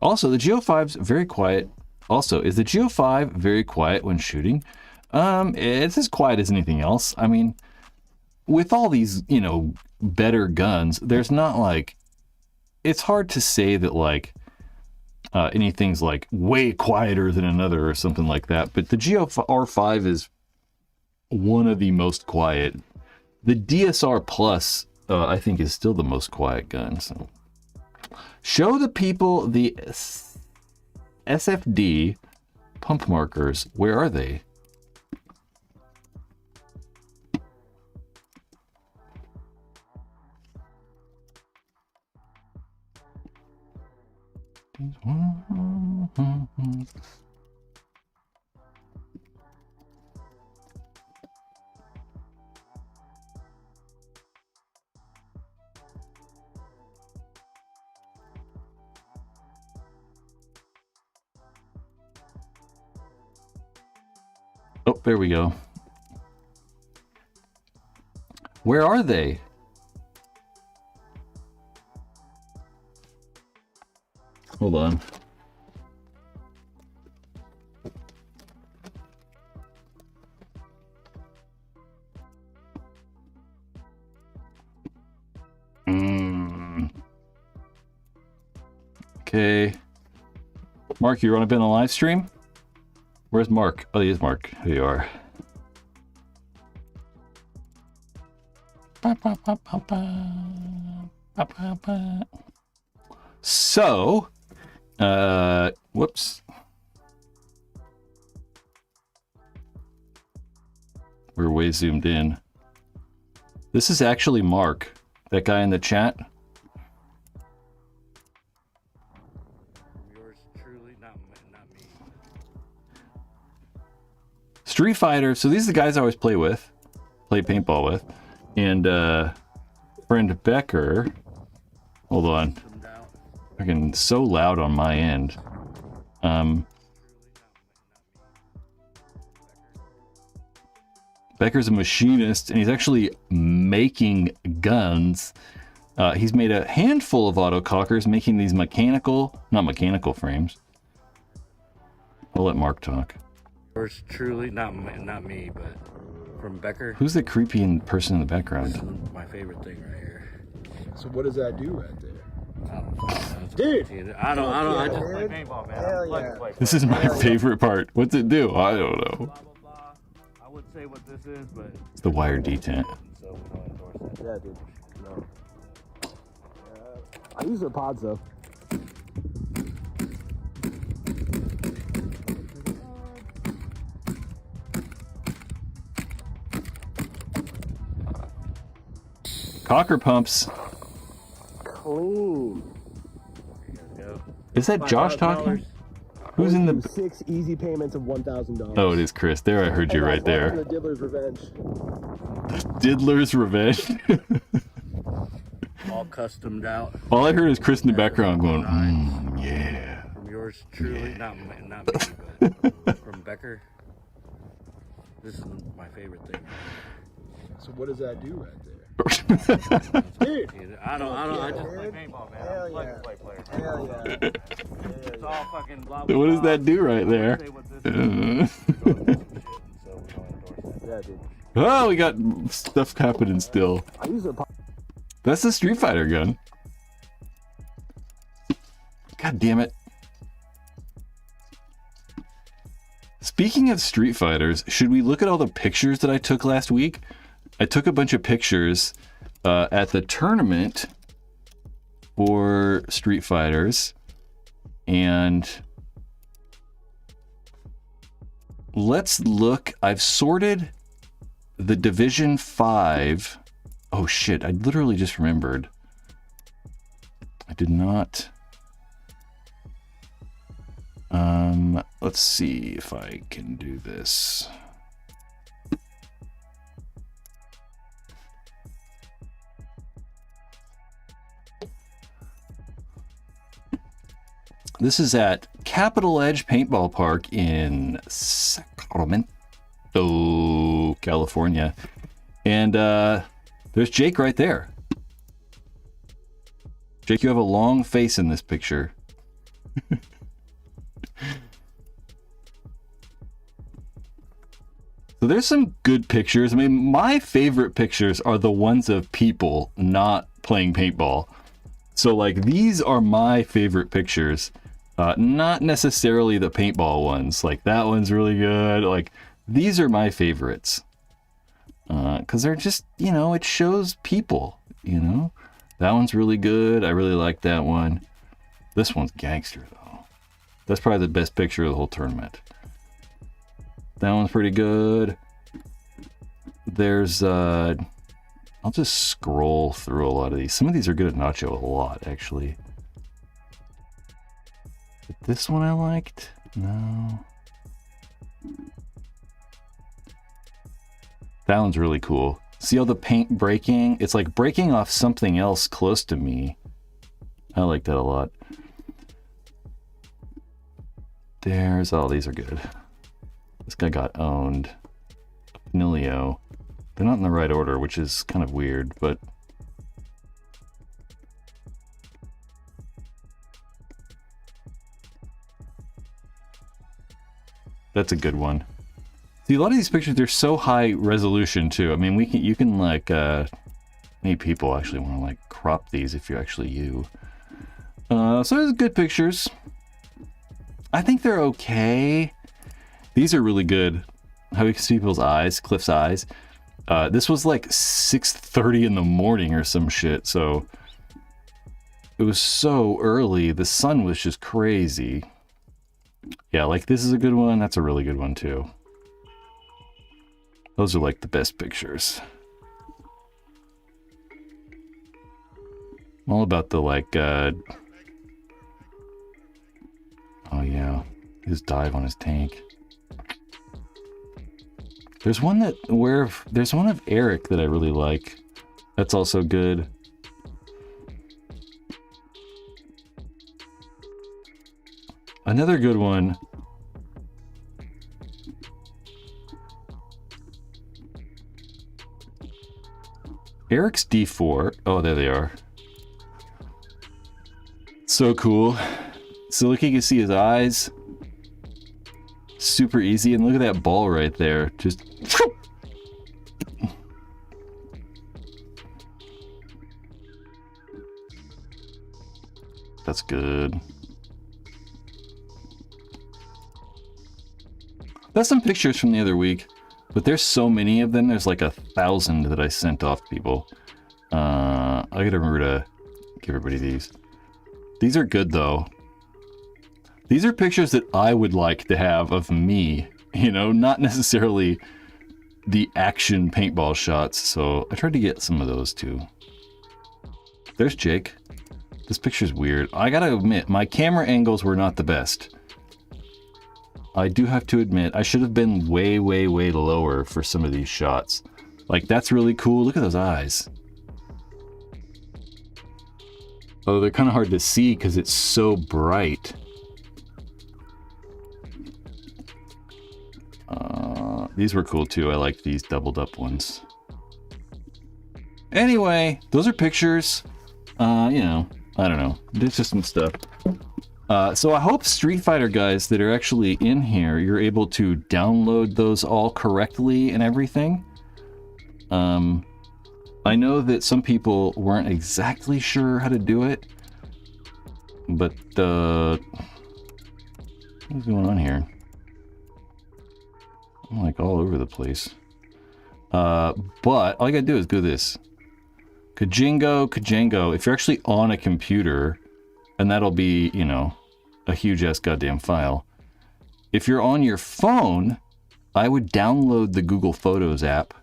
Also, the Geo5's very quiet. Also, is the Geo5 very quiet when shooting? It's as quiet as anything else. I mean, with all these, you know, better guns, there's not like... It's hard to say that, like, anything's, like, way quieter than another or something like that. But the GR5 is one of the most quiet. The DSR Plus, I think, is still the most quiet gun, so... Show the people the SFD pump markers. Where are they? Oh, there we go. Where are they? Hold on. Okay. Mark, you want to be on a live stream? Where's Mark? Oh, here's Mark. Here you are. So, whoops. We're way zoomed in. This is actually Mark, that guy in the chat. Yours truly, not me. Street Fighter. So these are the guys I always play paintball with. And friend Becker. Hold on. Freaking so loud on my end. Becker's a machinist, and he's actually making guns. He's made a handful of autocockers, making these not mechanical frames. I'll let Mark talk. Yours truly, not me, but from Becker. Who's the creepy person in the background? This is my favorite thing right here. So what does that do right there? Dude! I just play paintball, man. Hell yeah. This is my favorite part. What's it do? I don't know. Blah, blah, blah. I would say what this is, but It's the wire detent. so we don't endorse that. Yeah, dude. No. I use their pods though. Cocker pumps. Clean. Here you guys go. Is that Josh talking? Who's in the... 6 easy payments of $1,000. Oh, it is Chris. There, I heard you right there. The Diddler's Revenge. Diddler's Revenge. All customed out. All I heard is Chris in the background going, yeah. From yours truly, not me, but from Becker. This is my favorite thing. So what does that do right there? Dude, I just play paintball, man. Hell I'm a yeah. play player. Hell yeah. It's all fucking blah, blah, What does blah. that do right there? Say what this is, so we don't endorse that. Yeah, dude. Oh, we got stuff happening still. I use their pods. That's the Street Fighter gun. God damn it. Speaking of Street Fighters, should we look at all the pictures that I took last week? I took a bunch of pictures at the tournament for Street Fighters, and let's look. I've sorted the Division 5. Oh shit, I literally just remembered. I did not. Let's see if I can do this. This is at Capital Edge Paintball Park in Sacramento, California. And there's Jake right there. Jake, you have a long face in this picture. So there's some good pictures. I mean, my favorite pictures are the ones of people not playing paintball. So like these are my favorite pictures. Not necessarily the paintball ones. Like that one's really good. Like these are my favorites. Because they're just, you know, it shows people, you know. That one's really good. I really like that one. This one's gangster though. That's probably the best picture of the whole tournament. That one's pretty good. There's, I'll just scroll through a lot of these. Some of these are good at Nacho a lot, actually. But this one I liked? No. That one's really cool. See all the paint breaking? It's like breaking off something else close to me. I like that a lot. There's, oh, these are good. This guy got owned. Nilio. They're not in the right order, which is kind of weird, but... That's a good one. See, a lot of these pictures, they're so high resolution, too. I mean, you can like, many people actually want to, like, crop these if you're actually you. So there's good pictures. I think they're okay. These are really good. How you can see people's eyes, Cliff's eyes. This was like 6:30 in the morning or some shit, so it was so early. The sun was just crazy. Yeah, like this is a good one. That's a really good one too. Those are like the best pictures. I'm all about the like, oh yeah, his dive on his tank. There's one that there's one of Eric that I really like. That's also good. Another good one. Eric's D4. Oh, there they are. So cool. So look, you can see his eyes. Super easy, and look at that ball right there. Just that's good. That's some pictures from the other week, but there's so many of them. There's like 1,000 that I sent off to people. I gotta remember to give everybody these. These are good though. These are pictures that I would like to have of me, you know, not necessarily the action paintball shots. So I tried to get some of those too. There's Jake. This picture's weird. I gotta admit, my camera angles were not the best. I do have to admit, I should have been way, way, way lower for some of these shots. Like, that's really cool. Look at those eyes. Oh, they're kind of hard to see because it's so bright. These were cool too. I like these doubled up ones. Anyway, those are pictures. You know, I don't know. It's just some stuff. So I hope Street Fighter guys that are actually in here, you're able to download those all correctly and everything. I know that some people weren't exactly sure how to do it, but what's going on here? I'm like all over the place. But all you gotta do is do this. Kajango. If you're actually on a computer, and that'll be, you know, a huge ass goddamn file. If you're on your phone, I would download the Google Photos app,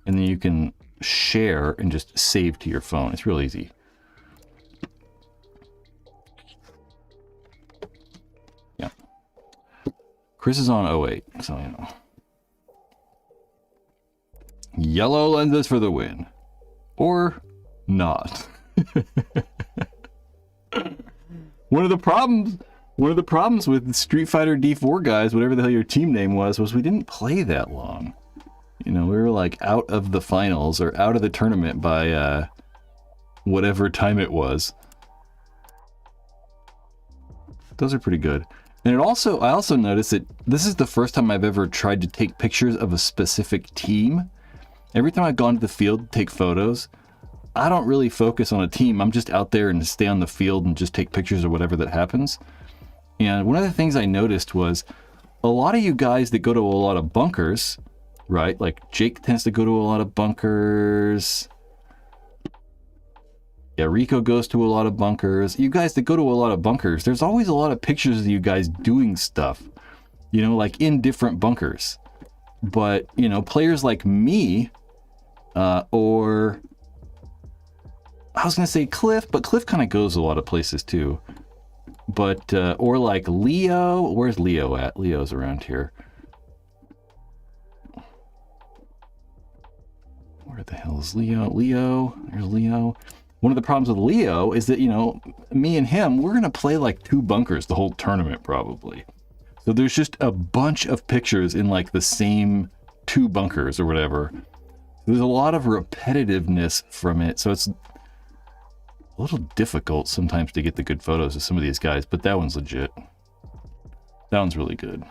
and then you can share and just save to your phone. It's real easy. Yeah. Chris is on 08, so you know. Yellow lenses for the win. Or not. One of the problems with Street Fighter D4 guys, whatever the hell your team name was we didn't play that long. You know, we were like out of the finals or out of the tournament by whatever time it was. Those are pretty good. And I also noticed that this is the first time I've ever tried to take pictures of a specific team. Every time I've gone to the field to take photos, I don't really focus on a team. I'm just out there and stay on the field and just take pictures of whatever that happens. And one of the things I noticed was a lot of you guys that go to a lot of bunkers, right? Like Jake tends to go to a lot of bunkers. Yeah, Rico goes to a lot of bunkers. You guys that go to a lot of bunkers, there's always a lot of pictures of you guys doing stuff, you know, like in different bunkers. But, you know, players like me, or I was going to say Cliff, but Cliff kind of goes a lot of places too. But, or like Leo, where's Leo at? Leo's around here. Where the hell is Leo? There's Leo. One of the problems with Leo is that, you know, me and him, we're going to play like 2 bunkers the whole tournament probably. So there's just a bunch of pictures in like the same 2 bunkers or whatever. There's a lot of repetitiveness from it. So it's a little difficult sometimes to get the good photos of some of these guys, but that one's legit. That one's really good.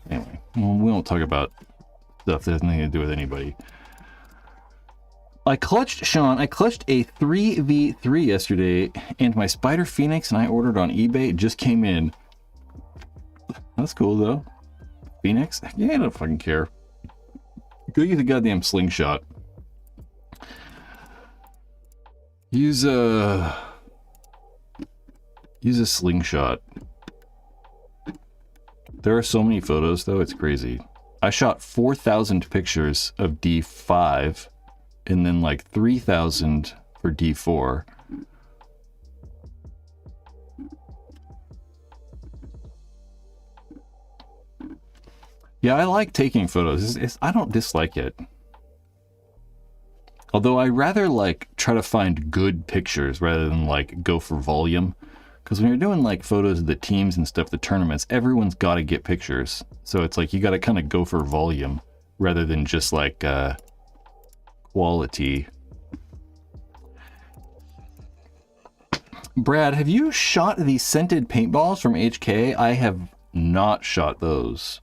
Anyway, well, we won't talk about stuff that has nothing to do with anybody. I clutched a 3v3 yesterday, and my Spider Phoenix and I ordered on eBay just came in. That's cool though. Phoenix? Yeah, I don't fucking care. Go use a goddamn slingshot. Use a slingshot. There are so many photos though, it's crazy. I shot 4,000 pictures of D5 and then like 3,000 for D4. Yeah, I like taking photos. I don't dislike it. Although I rather like try to find good pictures rather than like go for volume. Because when you're doing like photos of the teams and stuff, the tournaments, everyone's got to get pictures. So it's like you got to kind of go for volume rather than just like quality. Brad, have you shot the scented paintballs from HK? I have not shot those.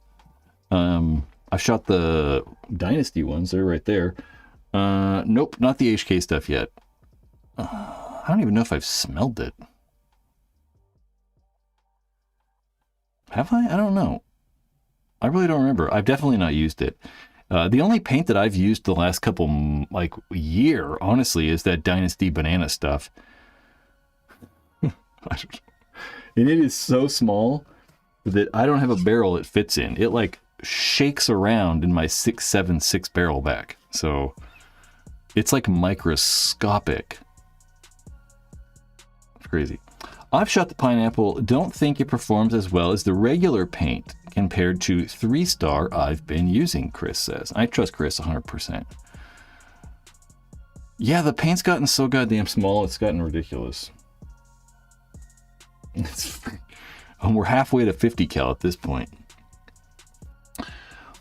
I've shot the Dynasty ones. They're right there. Nope, not the HK stuff yet. I don't even know if I've smelled it. Have I? I don't know. I really don't remember. I've definitely not used it. The only paint that I've used the last couple, like, year, honestly, is that Dynasty banana stuff. And it is so small that I don't have a barrel it fits in. It, like, shakes around in my 6.76 barrel back. So it's like microscopic. It's crazy. I've shot the pineapple. Don't think it performs as well as the regular paint compared to 3-star I've been using, Chris says. I trust Chris 100%. Yeah, the paint's gotten so goddamn small, it's gotten ridiculous. We're halfway to 50 cal at this point.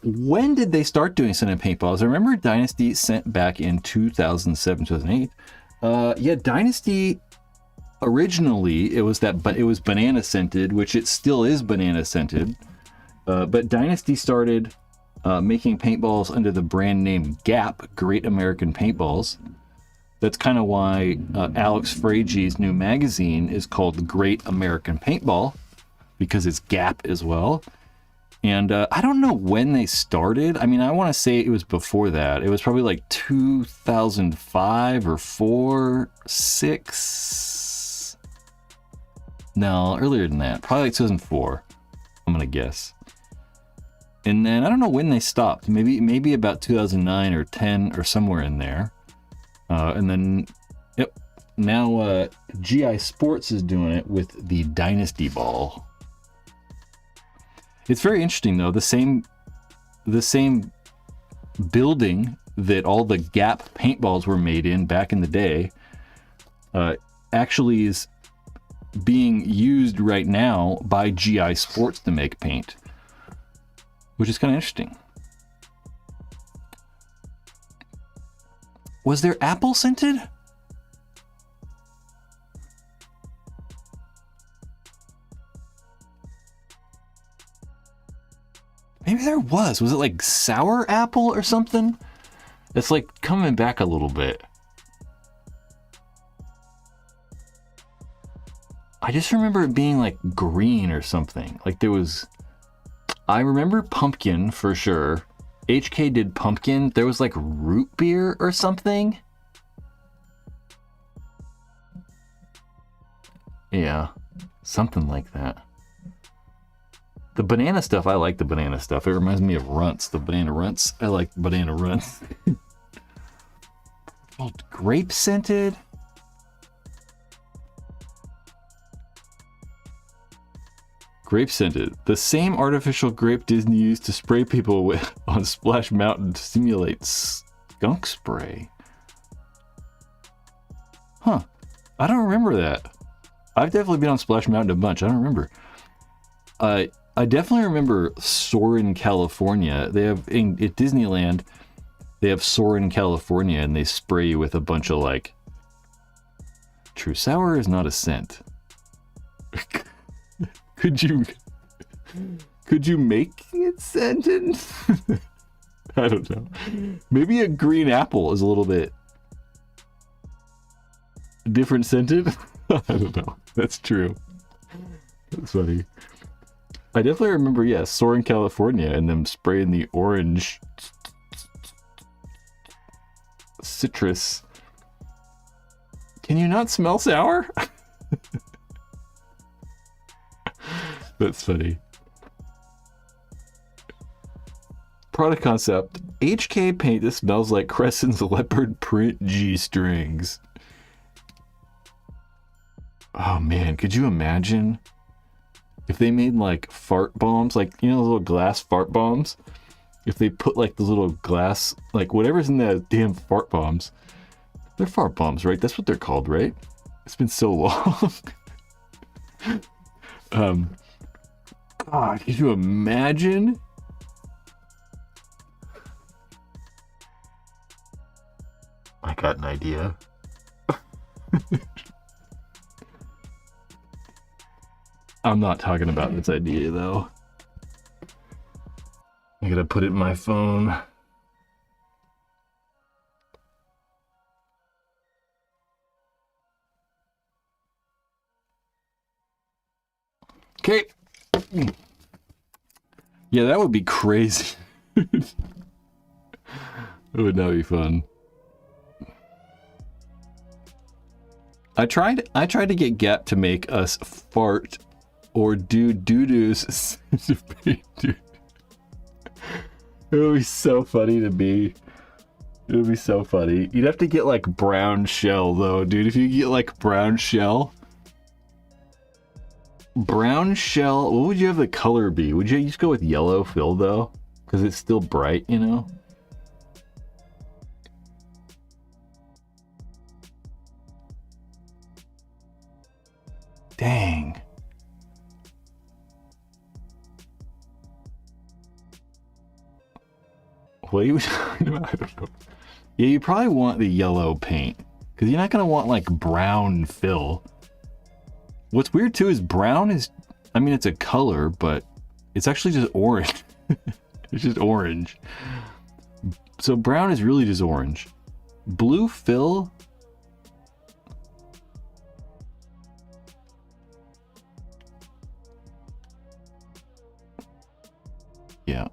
When did they start doing scented paintballs? I remember Dynasty sent back in 2007, 2008. Yeah, Dynasty, originally it was banana scented, which it still is banana scented. But Dynasty started making paintballs under the brand name Gap, Great American Paintballs. That's kind of why Alex Frage's new magazine is called Great American Paintball, because it's Gap as well. And I don't know when they started. I mean, I want to say it was before that. It was probably like 2005 or 4, 6. No, earlier than that. Probably like 2004, I'm going to guess. And then I don't know when they stopped. Maybe about 2009 or 10 or somewhere in there. And then, yep, now GI Sports is doing it with the Dynasty Ball. It's very interesting though. The same building that all the Gap paintballs were made in back in the day actually is being used right now by GI Sports to make paint, which is kind of interesting. Was there apple scented? Maybe there was. Was it like sour apple or something? It's like coming back a little bit. I just remember it being like green or something. Like there was... I remember pumpkin for sure. HK did pumpkin. There was like root beer or something. Yeah, something like that. The banana stuff, I like the banana stuff. It reminds me of Runts, the banana Runts. I like banana Runts. Oh, grape scented. Grape scented. The same artificial grape Disney used to spray people with on Splash Mountain to simulate skunk spray. Huh. I don't remember that. I've definitely been on Splash Mountain a bunch. I don't remember. I definitely remember Soarin', California. They have at Disneyland, they have Soarin', California, and they spray you with a bunch of like. True sour is not a scent. Could you make it scented? I don't know. Maybe a green apple is a little bit different scented. I don't know. That's true. That's funny. I definitely remember, yeah, Soaring California and them spraying the orange citrus. Can you not smell sour? That's funny. Product concept. HK paint that smells like Crescent's leopard print G-strings. Oh man, could you imagine if they made like fart bombs, like, you know, those little glass fart bombs? If they put like the little glass, like whatever's in the damn fart bombs. They're fart bombs, right? That's what they're called, right? It's been so long. God, could you imagine? I got an idea. I'm not talking about this idea though. I gotta put it in my phone. Okay. Yeah, that would be crazy. It would not be fun. I tried to get Gap to make us fart or do doo-doos. It would be so funny to me. It would be so funny. You'd have to get like brown shell though, dude. If you get like brown shell, what would you have the color be? Would you just go with yellow fill though? Because it's still bright, you know? Dang. What are you talking about? I don't know. Yeah, you probably want the yellow paint. Because you're not going to want like brown fill. What's weird too is brown is, I mean, it's a color, but it's actually just orange. It's just orange. So brown is really just orange. Blue fill. Yeah.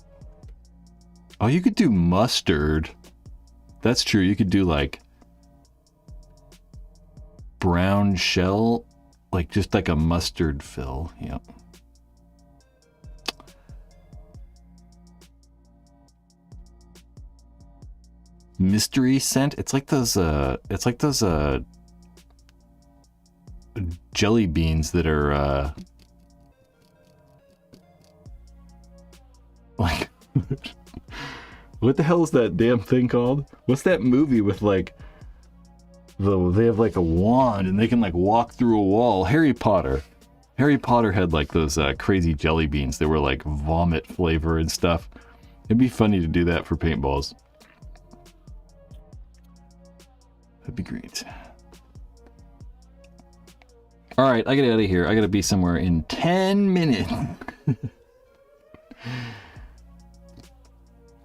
Oh, you could do mustard. That's true. You could do like brown shell, like just like a mustard fill. Yep. Mystery scent. It's like those jelly beans that are like what the hell is that damn thing called? What's that movie with like they have like a wand and they can like walk through a wall? Harry Potter. Harry Potter had like those crazy jelly beans that were like vomit flavor and stuff. It'd be funny to do that for paintballs. That'd be great. All right, I get out of here. I gotta be somewhere in 10 minutes.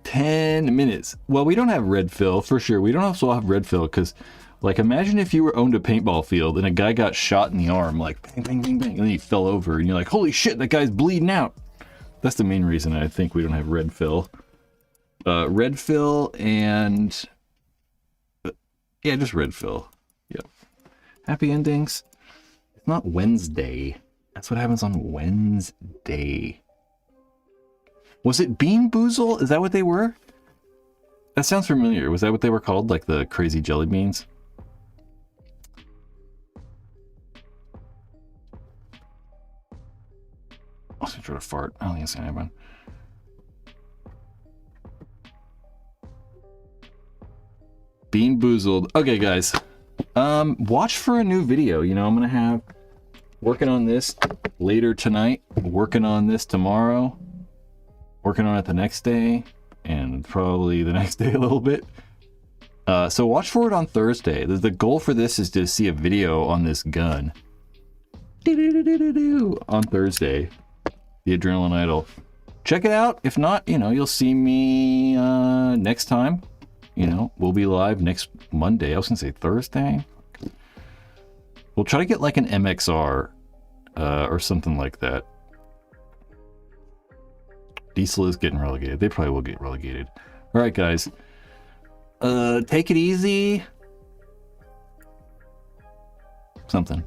10 minutes. Well, we don't have red fill for sure. We don't also have red fill because, like, imagine if you were owned a paintball field and a guy got shot in the arm, like bang, bang, bang, bang, and then he fell over, and you're like, holy shit, that guy's bleeding out. That's the main reason I think we don't have red fill. Red fill and yeah, just red fill. Yep. Happy endings. It's not Wednesday. That's what happens on Wednesday. Was it Bean Boozle? Is that what they were? That sounds familiar. Was that what they were called? Like the crazy jelly beans? I was gonna try to fart. I don't think it's gonna happen. Bean Boozled. Okay, guys. Watch for a new video. You know, I'm gonna have working on this later tonight, working on this tomorrow, working on it the next day, and probably the next day a little bit. So watch for it on Thursday. The goal for this is to see a video on this gun on Thursday. The Adrenaline Idol. Check it out. If not, you know, you'll see me next time. You know, we'll be live next Monday. I was gonna say Thursday. We'll try to get like an MXR or something like that. Diesel is getting relegated. They probably will get relegated. All right, guys. Take it easy. Something.